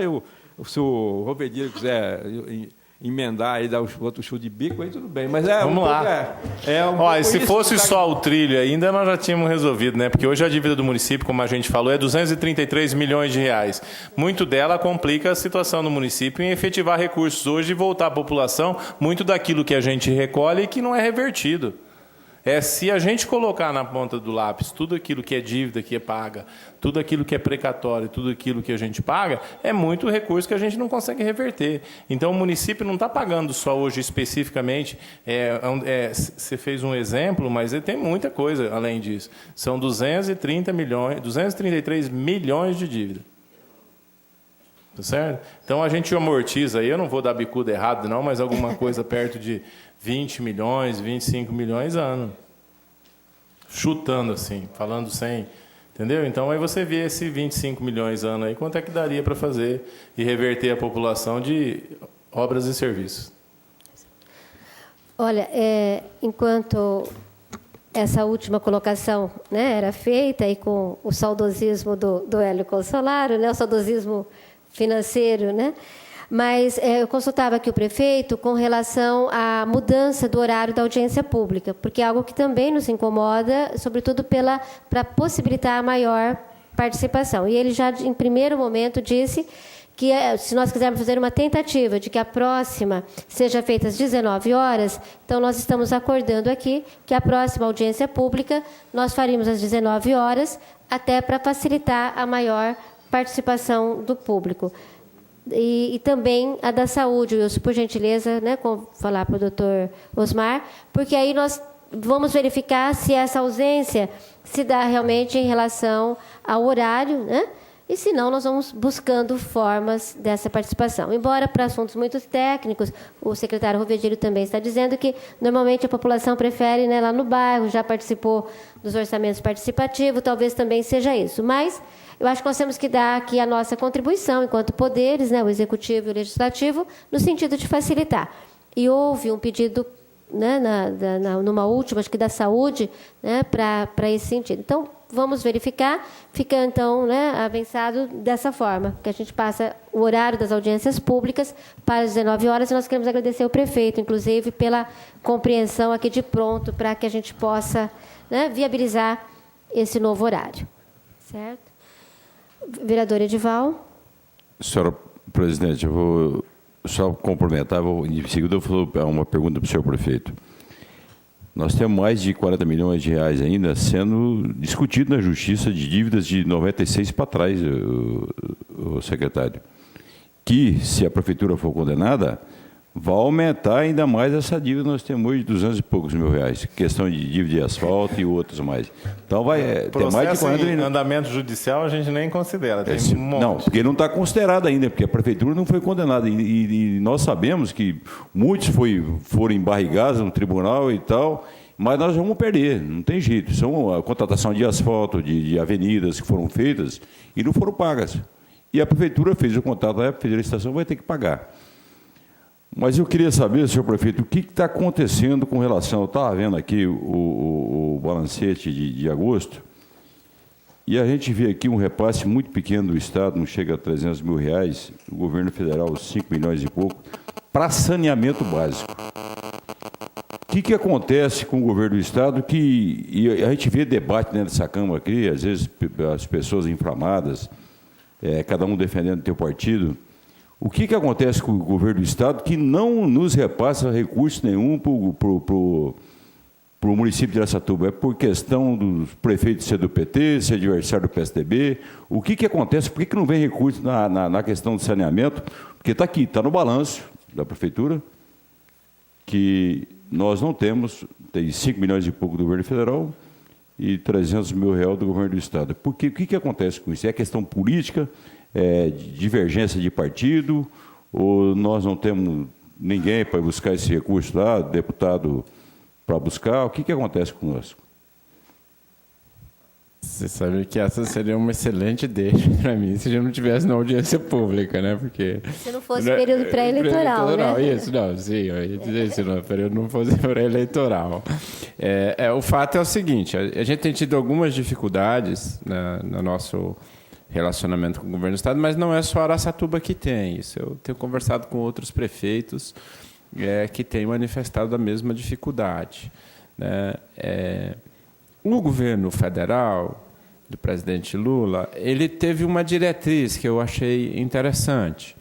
Se o Rovedilho quiser emendar e dar outro chute de bico, aí tudo bem. Mas vamos lá. E se fosse só o trilho ainda, nós já tínhamos resolvido, né? Porque hoje a dívida do município, como a gente falou, é 233 milhões de reais. Muito dela complica a situação do município em efetivar recursos hoje e voltar à população muito daquilo que a gente recolhe e que não é revertido. Se a gente colocar na ponta do lápis tudo aquilo que é dívida que é paga, tudo aquilo que é precatório, tudo aquilo que a gente paga, é muito recurso que a gente não consegue reverter. Então, o município não está pagando só hoje especificamente. Você fez um exemplo, mas tem muita coisa além disso. São 233 milhões de dívida. Tá certo? Então, a gente amortiza aí, eu não vou dar bicuda errado, não, mas alguma coisa perto de 20 milhões, 25 milhões ano. Chutando assim, falando sem... Entendeu? Então, aí você vê esse 25 milhões ano aí, quanto é que daria para fazer e reverter a população de obras e serviços? Olha, enquanto essa última colocação, né, era feita, e com o saudosismo do Hélio Consolaro, né, o saudosismo financeiro, né? Mas eu consultava aqui o prefeito com relação à mudança do horário da audiência pública, porque é algo que também nos incomoda, sobretudo para possibilitar a maior participação. E ele já, em primeiro momento, disse que, se nós quisermos fazer uma tentativa de que a próxima seja feita às 19 horas, então nós estamos acordando aqui que a próxima audiência pública nós faríamos às 19 horas, até para facilitar a maior participação do público. E também a da saúde, Wilson, por gentileza, né, falar para o doutor Osmar, porque aí nós vamos verificar se essa ausência se dá realmente em relação ao horário, né? E, se não, nós vamos buscando formas dessa participação. Embora, para assuntos muito técnicos, o secretário Rovedilho também está dizendo que, normalmente, a população prefere, né, lá no bairro, já participou dos orçamentos participativos, talvez também seja isso. Mas eu acho que nós temos que dar aqui a nossa contribuição, enquanto poderes, né, o Executivo e o Legislativo, no sentido de facilitar. E houve um pedido, né, numa última, acho que da saúde, né, para esse sentido. Então, vamos verificar, fica, então, né, avançado dessa forma, que a gente passa o horário das audiências públicas para as 19 horas, e nós queremos agradecer ao prefeito, inclusive, pela compreensão aqui de pronto, para que a gente possa, né, viabilizar esse novo horário. Certo? Vereador Edival. Senhora presidente, eu vou só complementar, em seguida eu vou uma pergunta para o senhor prefeito. Nós temos mais de 40 milhões de reais ainda sendo discutido na Justiça de dívidas de 96 para trás, o secretário. Que, se a Prefeitura for condenada, vai aumentar ainda mais essa dívida. Nós temos hoje 200 e poucos mil reais. Questão de dívida de asfalto e outros mais. Então, vai ter mais de 40 milhões. Andamento judicial a gente nem considera. Tem um monte. Não, porque não está considerado ainda, porque a Prefeitura não foi condenada. E nós sabemos que muitos foram embarrigados no tribunal e tal, mas nós vamos perder, não tem jeito. São a contratação de asfalto, de avenidas que foram feitas e não foram pagas. E a Prefeitura fez o contrato, a licitação vai ter que pagar. Mas eu queria saber, senhor prefeito, o que está acontecendo com relação... Eu estava vendo aqui o balancete de agosto, e a gente vê aqui um repasse muito pequeno do Estado, não chega a 300 mil reais, o governo federal 5 milhões e pouco, para saneamento básico. O que acontece com o governo do Estado? E a gente vê debate dentro dessa Câmara aqui, às vezes as pessoas inflamadas, cada um defendendo o seu partido. O que acontece com o governo do Estado que não nos repassa recurso nenhum para o município de Araçatuba? É por questão dos prefeitos ser do PT, ser adversário do PSDB? O que acontece? Por que não vem recurso na questão do saneamento? Porque está aqui, está no balanço da Prefeitura, que nós não temos, tem 5 milhões e pouco do governo federal e 300 mil reais do governo do Estado. O que acontece com isso? É questão política? De divergência de partido, ou nós não temos ninguém para buscar esse recurso lá, deputado para buscar? O que acontece conosco? Você sabe que essa seria uma excelente deixa para mim se eu não tivesse na audiência pública, né? Porque se não fosse período pré-eleitoral, né? Isso, não, sim, eu ia dizer se o período não fosse pré-eleitoral. O fato é o seguinte, a gente tem tido algumas dificuldades no nosso relacionamento com o governo do Estado, mas não é só Araçatuba que tem isso. Eu tenho conversado com outros prefeitos que têm manifestado a mesma dificuldade, né? O governo federal, do presidente Lula, ele teve uma diretriz que eu achei interessante,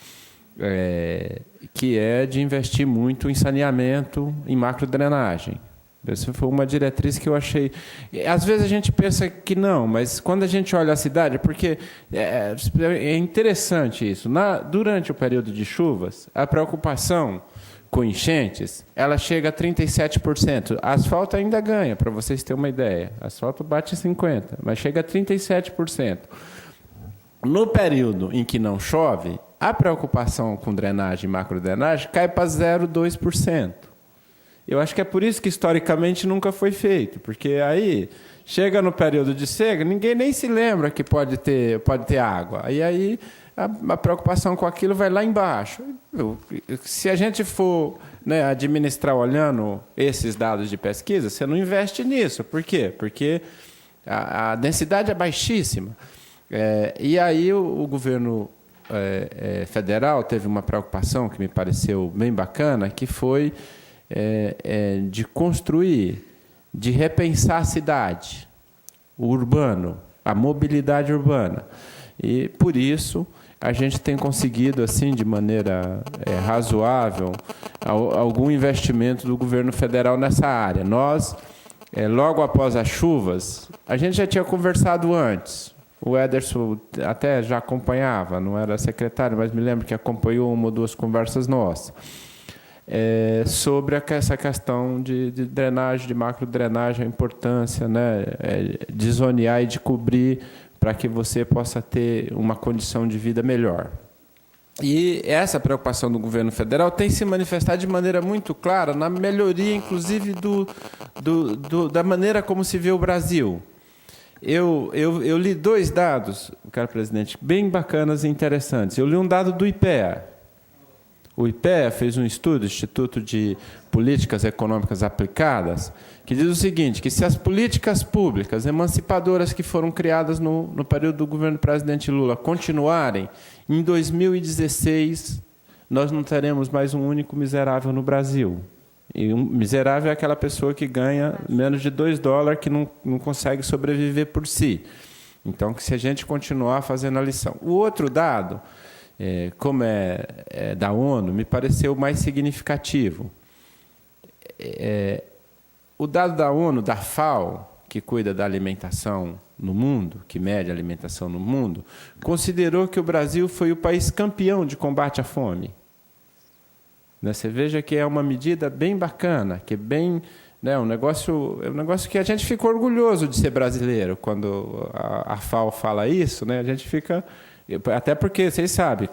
que é de investir muito em saneamento, em macrodrenagem. Essa foi uma diretriz que eu achei... Às vezes a gente pensa que não, mas quando a gente olha a cidade, porque é interessante isso. Durante o período de chuvas, a preocupação com enchentes, ela chega a 37%. Asfalto ainda ganha, para vocês terem uma ideia. Asfalto bate 50%, mas chega a 37%. No período em que não chove, a preocupação com drenagem e macrodrenagem cai para 0,2%. Eu acho que é por isso que, historicamente, nunca foi feito, porque aí chega no período de seca, ninguém nem se lembra que pode ter água. E aí a preocupação com aquilo vai lá embaixo. Se a gente for, né, administrar olhando esses dados de pesquisa, você não investe nisso. Por quê? Porque a densidade é baixíssima. E aí o governo federal teve uma preocupação que me pareceu bem bacana, que foi de construir, de repensar a cidade, o urbano, a mobilidade urbana. E, por isso, a gente tem conseguido, assim, de maneira razoável, algum investimento do governo federal nessa área. Nós, logo após as chuvas, a gente já tinha conversado antes. O Ederson até já acompanhava, não era secretário, mas me lembro que acompanhou uma ou duas conversas nossas. Sobre essa questão de drenagem, de macrodrenagem, a importância, né, de zonear e de cobrir para que você possa ter uma condição de vida melhor. E essa preocupação do governo federal tem se manifestado de maneira muito clara na melhoria, inclusive, da maneira como se vê o Brasil. Eu li 2 dados, caro presidente, bem bacanas e interessantes. Eu li um dado do IPEA. O IPEA fez um estudo, Instituto de Políticas Econômicas Aplicadas, que diz o seguinte, que se as políticas públicas emancipadoras que foram criadas no período do governo do presidente Lula continuarem, em 2016 nós não teremos mais um único miserável no Brasil. E um miserável é aquela pessoa que ganha menos de $2, que não consegue sobreviver por si. Então, que se a gente continuar fazendo a lição. O outro dado, como é da ONU, me pareceu mais significativo. O dado da ONU, da FAO, que cuida da alimentação no mundo, que mede a alimentação no mundo, considerou que o Brasil foi o país campeão de combate à fome. Você veja que é uma medida bem bacana, que é bem, né, um negócio que a gente fica orgulhoso de ser brasileiro. Quando a FAO fala isso, né, a gente fica... Até porque, vocês sabem,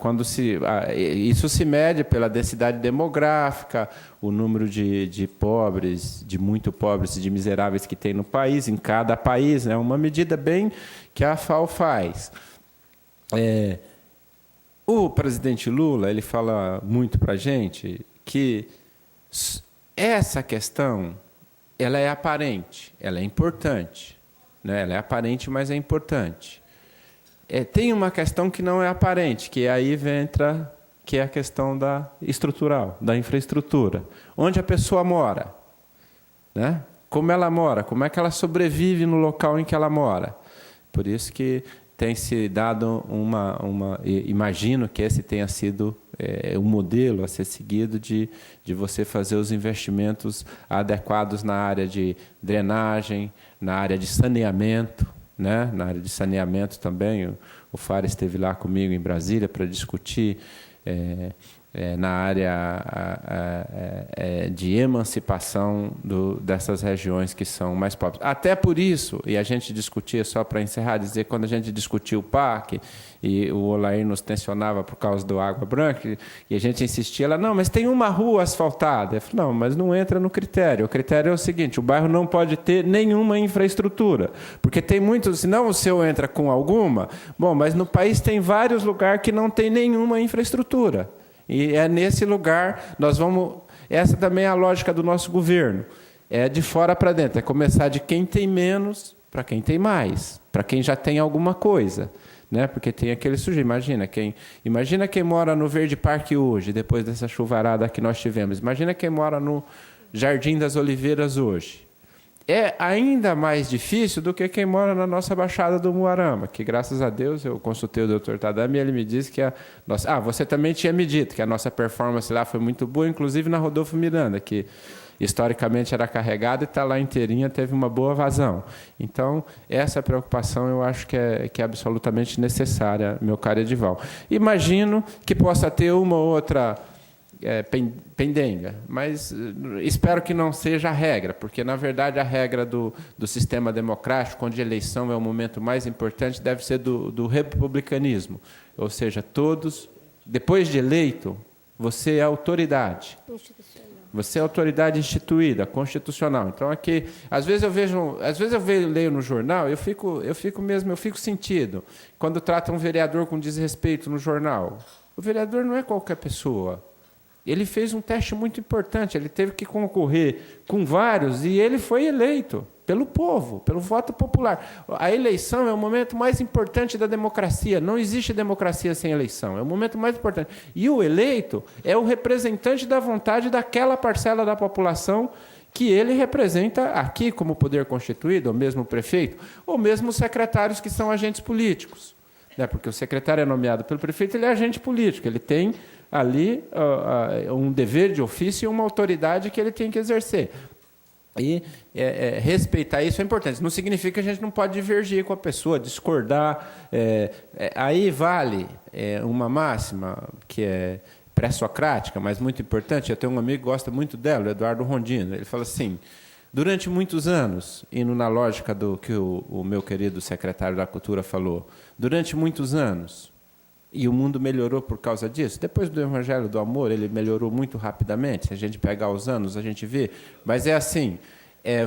isso se mede pela densidade demográfica, o número de pobres, de muito pobres e de miseráveis que tem no país, em cada país. É uma medida bem que a FAO faz. O presidente Lula, ele fala muito para a gente que essa questão ela é aparente, ela é importante. Né? Ela é aparente, mas é importante. Tem uma questão que não é aparente, que aí entra, que é a questão estrutural, da infraestrutura. Onde a pessoa mora, né? Como ela mora, como é que ela sobrevive no local em que ela mora. Por isso que tem se dado imagino que esse tenha sido um modelo a ser seguido de você fazer os investimentos adequados na área de drenagem, na área de saneamento, né? Na área de saneamento também, o Fara esteve lá comigo em Brasília para discutir na área de emancipação dessas regiões que são mais pobres. Até por isso, e a gente discutia, só para encerrar, dizer, quando a gente discutiu o PAC, e o Olair nos tensionava por causa do Água Branca, e a gente insistia, ela, não, mas tem uma rua asfaltada. Eu falei, não, mas não entra no critério. O critério é o seguinte, o bairro não pode ter nenhuma infraestrutura, porque tem muitos, senão o seu entra com alguma, bom, mas no país tem vários lugares que não tem nenhuma infraestrutura. E é nesse lugar, essa também é a lógica do nosso governo, é de fora para dentro, é começar de quem tem menos para quem tem mais, para quem já tem alguma coisa. Né? Porque tem aquele sujeito, imagina quem mora no Verde Parque hoje, depois dessa chuvarada que nós tivemos, imagina quem mora no Jardim das Oliveiras hoje. É ainda mais difícil do que quem mora na nossa Baixada do Umuarama, que, graças a Deus, eu consultei o Dr. Tadami e ele me disse que você também tinha me dito que a nossa performance lá foi muito boa, inclusive na Rodolfo Miranda, que historicamente era carregada e está lá inteirinha, teve uma boa vazão. Então, essa preocupação eu acho que é absolutamente necessária, meu caro Edival. Imagino que possa ter uma ou outra pendenga, mas espero que não seja a regra, porque, na verdade, a regra do sistema democrático, onde a eleição é o momento mais importante, deve ser do republicanismo. Ou seja, todos, depois de eleito, você é autoridade. Você é autoridade instituída, constitucional. Então, aqui, às vezes eu leio no jornal, eu fico sentido quando trata um vereador com desrespeito no jornal. O vereador não é qualquer pessoa. Ele fez um teste muito importante, ele teve que concorrer com vários e ele foi eleito pelo povo, pelo voto popular. A eleição é o momento mais importante da democracia. Não existe democracia sem eleição, é o momento mais importante. E o eleito é o representante da vontade daquela parcela da população que ele representa aqui como poder constituído, ou mesmo o prefeito, ou mesmo os secretários que são agentes políticos. Porque o secretário é nomeado pelo prefeito, ele é agente político, ele tem ali um dever de ofício e uma autoridade que ele tem que exercer. E respeitar isso é importante. Não significa que a gente não pode divergir com a pessoa, discordar. Aí vale uma máxima que é pré-socrática, mas muito importante. Eu tenho um amigo que gosta muito dela, o Eduardo Rondino. Ele fala assim, durante muitos anos, indo na lógica do que o meu querido secretário da Cultura falou, durante muitos anos, e o mundo melhorou por causa disso. Depois do Evangelho do Amor, ele melhorou muito rapidamente. Se a gente pegar os anos, a gente vê. Mas é assim,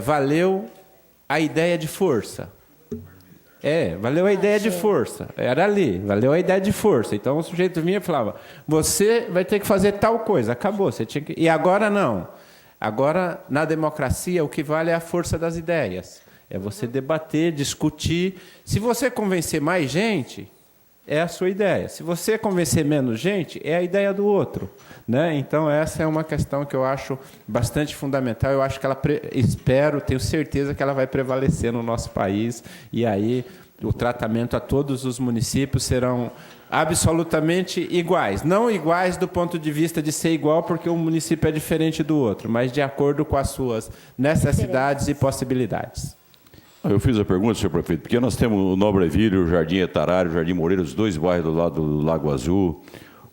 valeu a ideia de força. Valeu a ideia de força. Era ali, valeu a ideia de força. Então o sujeito vinha e falava, você vai ter que fazer tal coisa. Acabou, você tinha que... E agora não. Agora, na democracia, o que vale é a força das ideias. É você debater, discutir. Se você convencer mais gente... é a sua ideia. Se você convencer menos gente, é a ideia do outro. Né? Então, essa é uma questão que eu acho bastante fundamental. Eu acho que tenho certeza que ela vai prevalecer no nosso país. E aí, o tratamento a todos os municípios serão absolutamente iguais. Não iguais do ponto de vista de ser igual, porque um município é diferente do outro, mas de acordo com as suas necessidades e possibilidades. Eu fiz a pergunta, senhor prefeito, porque nós temos o Nobreville, o Jardim Etarário, o Jardim Moreira, os dois bairros do lado do Lago Azul,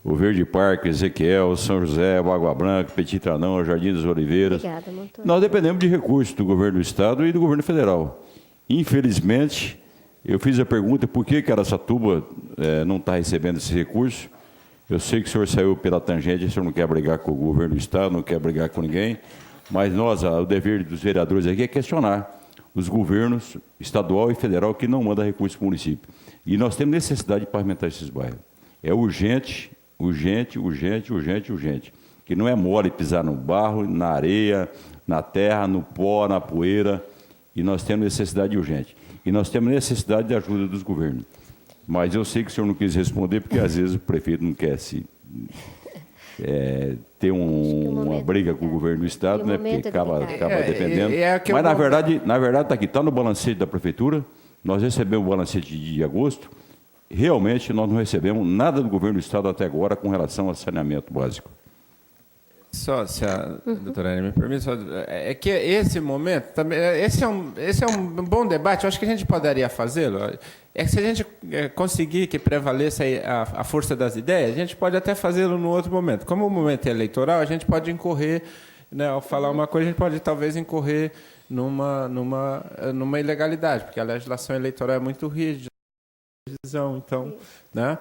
o Verde Parque, Ezequiel, São José, o Água Branca, Petit Tranão, o Jardim das Oliveiras. Obrigada, Montoya. Nós dependemos de recursos do governo do Estado e do governo federal. Infelizmente, eu fiz a pergunta por que Araçatuba não está recebendo esse recurso. Eu sei que o senhor saiu pela tangente, o senhor não quer brigar com o governo do Estado, não quer brigar com ninguém, mas o dever dos vereadores aqui é questionar os governos estadual e federal que não mandam recursos para o município. E nós temos necessidade de pavimentar esses bairros. É urgente, urgente, urgente, urgente, urgente. Que não é mole pisar no barro, na areia, na terra, no pó, na poeira. E nós temos necessidade urgente. E nós temos necessidade de ajuda dos governos. Mas eu sei que o senhor não quis responder, porque às vezes o prefeito não quer ter uma briga com o governo do Estado, né, porque acaba dependendo. Mas, na verdade, está aqui, está no balancete da Prefeitura, nós recebemos o balancete de agosto, realmente nós não recebemos nada do governo do Estado até agora com relação ao saneamento básico. Só, se a doutora Ana me permite, é que esse momento, também, esse é um bom debate, eu acho que a gente poderia fazê-lo. É que se a gente conseguir que prevaleça a força das ideias, a gente pode até fazê-lo no outro momento. Como o momento é eleitoral, a gente pode incorrer, né, ao falar uma coisa, a gente pode talvez incorrer numa ilegalidade, porque a legislação eleitoral é muito rígida, então, né?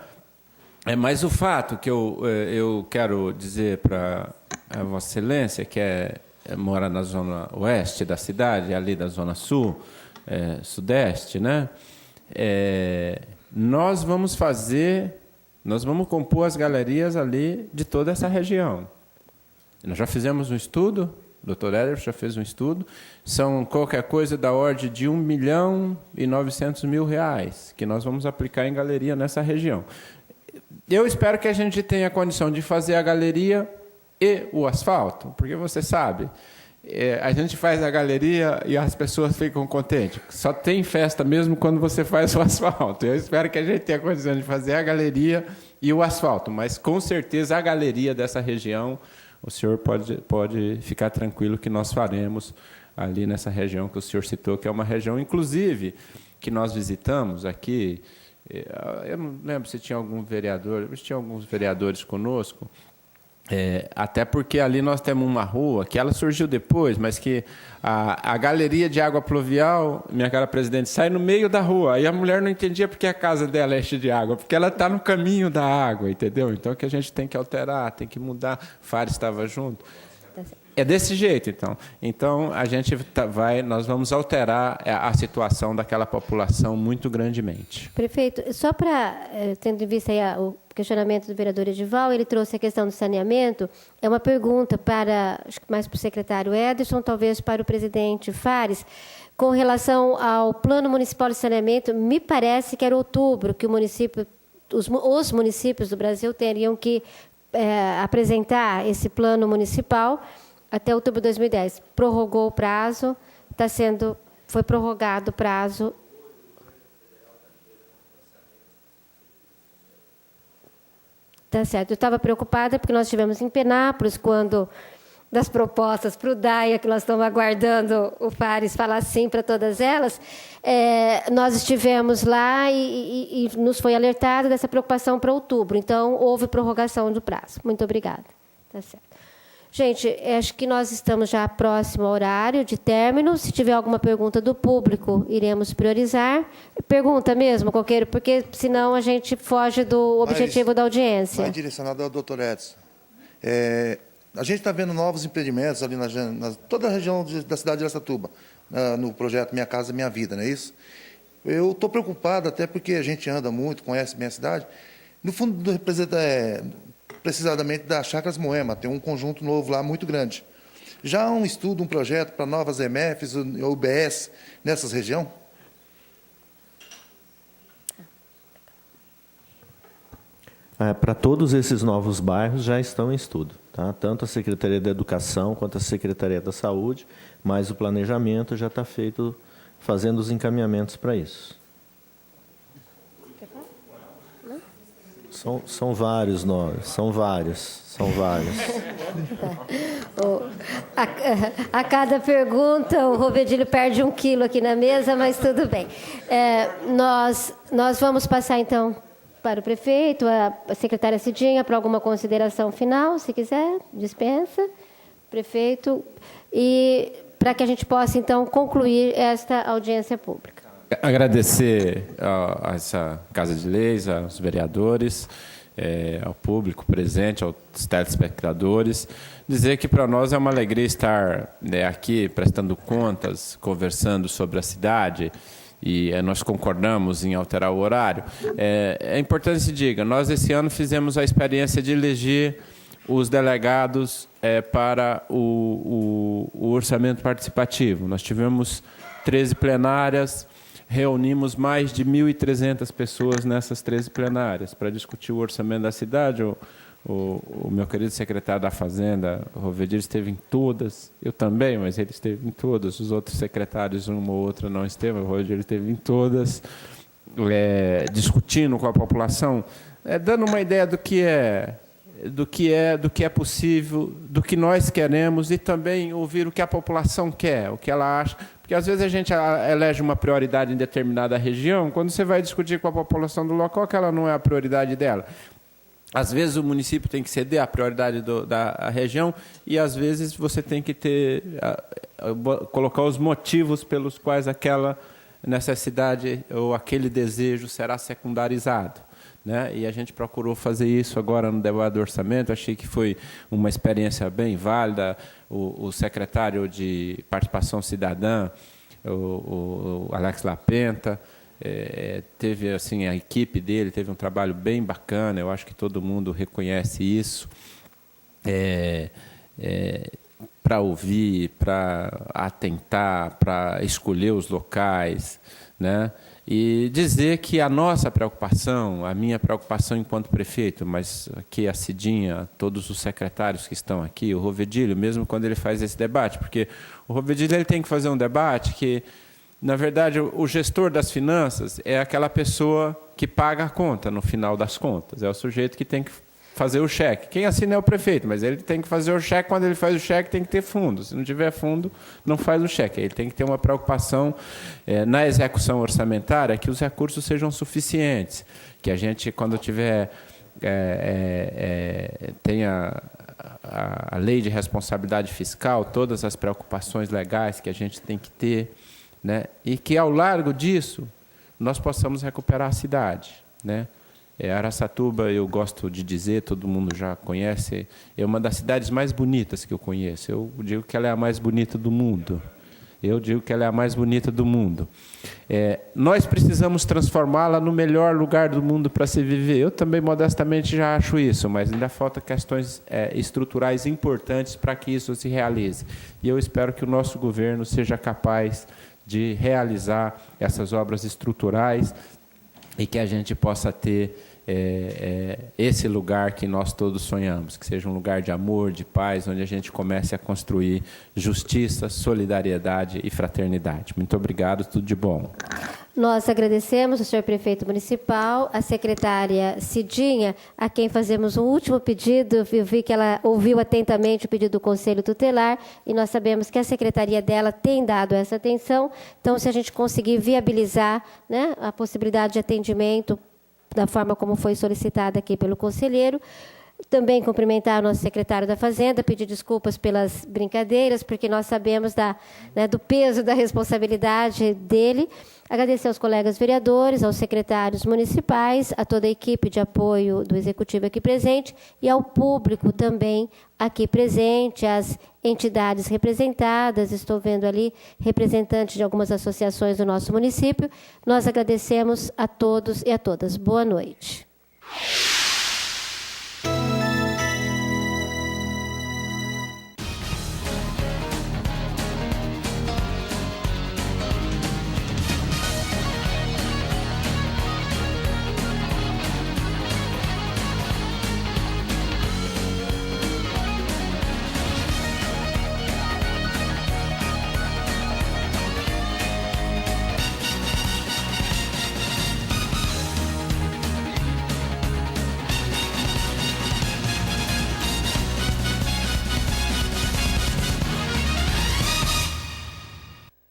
Mas o fato que eu quero dizer para a Vossa Excelência, que mora na zona oeste da cidade, ali da zona sul, sudeste, né? Nós vamos compor as galerias ali de toda essa região. Nós já fizemos um estudo, o doutor Éder já fez um estudo, são qualquer coisa da ordem de R$1.900.000 que nós vamos aplicar em galeria nessa região. Eu espero que a gente tenha condição de fazer a galeria e o asfalto, porque você sabe, a gente faz a galeria e as pessoas ficam contentes. Só tem festa mesmo quando você faz o asfalto. Eu espero que a gente tenha condição de fazer a galeria e o asfalto, mas com certeza a galeria dessa região o senhor pode ficar tranquilo que nós faremos ali nessa região que o senhor citou, que é uma região, inclusive, que nós visitamos aqui. Eu não lembro se tinha algum vereador, tinha alguns vereadores conosco, até porque ali nós temos uma rua que ela surgiu depois, mas que a galeria de água pluvial, minha cara presidente, sai no meio da rua. Aí a mulher não entendia porque a casa dela é cheia de água, porque ela está no caminho da água, entendeu? Então, que a gente tem que alterar, tem que mudar. Fares estava junto. É desse jeito, então. Então, a gente nós vamos alterar a situação daquela população muito grandemente. Prefeito, só para, tendo em vista aí o questionamento do vereador Edival, ele trouxe a questão do saneamento. É uma pergunta para, acho que mais para o secretário Ederson, talvez para o presidente Fares, com relação ao Plano Municipal de Saneamento. Me parece que era outubro que os municípios do Brasil teriam que apresentar esse plano municipal até outubro de 2010. Prorrogou o prazo, foi prorrogado o prazo. Tá certo. Eu estava preocupada porque nós estivemos em Penápolis, quando das propostas para o DAIA, que nós estamos aguardando o Fares falar sim para todas elas, nós estivemos lá e nos foi alertado dessa preocupação para outubro. Então, houve prorrogação do prazo. Muito obrigada. Tá certo. Gente, acho que nós estamos já próximo ao horário de término. Se tiver alguma pergunta do público, iremos priorizar. Pergunta mesmo, Coqueiro, porque senão a gente foge do objetivo da audiência. Vai direcionado ao doutor Edson. A gente está vendo novos empreendimentos ali na toda a região da cidade de Araçatuba, no projeto Minha Casa Minha Vida, não é isso? Eu estou preocupado, até porque a gente anda muito, conhece bem a cidade. No fundo, representa precisamente da Chácaras Moema, tem um conjunto novo lá muito grande. Já há um estudo, um projeto para novas EMFs, UBS, nessas regiões? Para todos esses novos bairros já estão em estudo. Tá? Tanto a Secretaria da Educação quanto a Secretaria da Saúde, mas o planejamento já está feito, fazendo os encaminhamentos para isso. São vários nomes, são vários. A cada pergunta, o Rovedilho perde 1 quilo aqui na mesa, mas tudo bem. Nós vamos passar, então, para o prefeito, a secretária Cidinha, para alguma consideração final, se quiser, dispensa, prefeito, e para que a gente possa, então, concluir esta audiência pública. Agradecer a essa Casa de Leis, aos vereadores, ao público presente, aos telespectadores. Dizer que para nós é uma alegria estar aqui prestando contas, conversando sobre a cidade, e nós concordamos em alterar o horário. É importante que se diga, nós esse ano fizemos a experiência de eleger os delegados para o orçamento participativo. Nós tivemos 13 plenárias, reunimos mais de 1.300 pessoas nessas 13 plenárias para discutir o orçamento da cidade. O meu querido secretário da Fazenda, o Rovedilho, esteve em todas. Eu também, mas ele esteve em todas. Os outros secretários, uma ou outra, não esteve. O Rovedilho esteve em todas, discutindo com a população, dando uma ideia do que é possível, do que nós queremos, e também ouvir o que a população quer, o que ela acha. Porque, às vezes, a gente elege uma prioridade em determinada região, quando você vai discutir com a população do local, aquela não é a prioridade dela. Às vezes, o município tem que ceder a prioridade da região, e, às vezes, você tem que colocar os motivos pelos quais aquela necessidade ou aquele desejo será secundarizado. Né? E a gente procurou fazer isso agora no debate do orçamento. Achei que foi uma experiência bem válida. O secretário de Participação Cidadã, o Alex Lapenta, teve assim, a equipe dele teve um trabalho bem bacana. Eu acho que todo mundo reconhece isso, para ouvir, para atentar, para escolher os locais, né? E dizer que a nossa preocupação, a minha preocupação enquanto prefeito, mas aqui a Cidinha, todos os secretários que estão aqui, o Rovedilho, mesmo quando ele faz esse debate, porque o Rovedilho ele tem que fazer um debate que, na verdade, o gestor das finanças é aquela pessoa que paga a conta no final das contas, é o sujeito que tem que fazer o cheque. Quem assina é o prefeito, mas ele tem que fazer o cheque. Quando ele faz o cheque, tem que ter fundo. Se não tiver fundo, não faz o cheque. Ele tem que ter uma preocupação na execução orçamentária que os recursos sejam suficientes, que a gente, quando tiver tenha a lei de responsabilidade fiscal, todas as preocupações legais que a gente tem que ter, né? E que, ao largo disso, nós possamos recuperar a cidade, né? Araçatuba, eu gosto de dizer, todo mundo já conhece, é uma das cidades mais bonitas que eu conheço. Eu digo que ela é a mais bonita do mundo. Nós precisamos transformá-la no melhor lugar do mundo para se viver. Eu também, modestamente, já acho isso, mas ainda falta questões estruturais importantes para que isso se realize. E eu espero que o nosso governo seja capaz de realizar essas obras estruturais e que a gente possa ter esse lugar que nós todos sonhamos, que seja um lugar de amor, de paz, onde a gente comece a construir justiça, solidariedade e fraternidade. Muito obrigado, tudo de bom. Nós agradecemos ao senhor prefeito municipal, a secretária Cidinha, a quem fazemos um último pedido. Eu vi que ela ouviu atentamente o pedido do Conselho Tutelar e nós sabemos que a secretaria dela tem dado essa atenção. Então, se a gente conseguir viabilizar, né, a possibilidade de atendimento da forma como foi solicitada aqui pelo conselheiro. Também cumprimentar o nosso secretário da Fazenda, pedir desculpas pelas brincadeiras, porque nós sabemos do peso da responsabilidade dele. Agradecer aos colegas vereadores, aos secretários municipais, a toda a equipe de apoio do Executivo aqui presente e ao público também aqui presente, às entidades representadas. Estou vendo ali representantes de algumas associações do nosso município. Nós agradecemos a todos e a todas. Boa noite.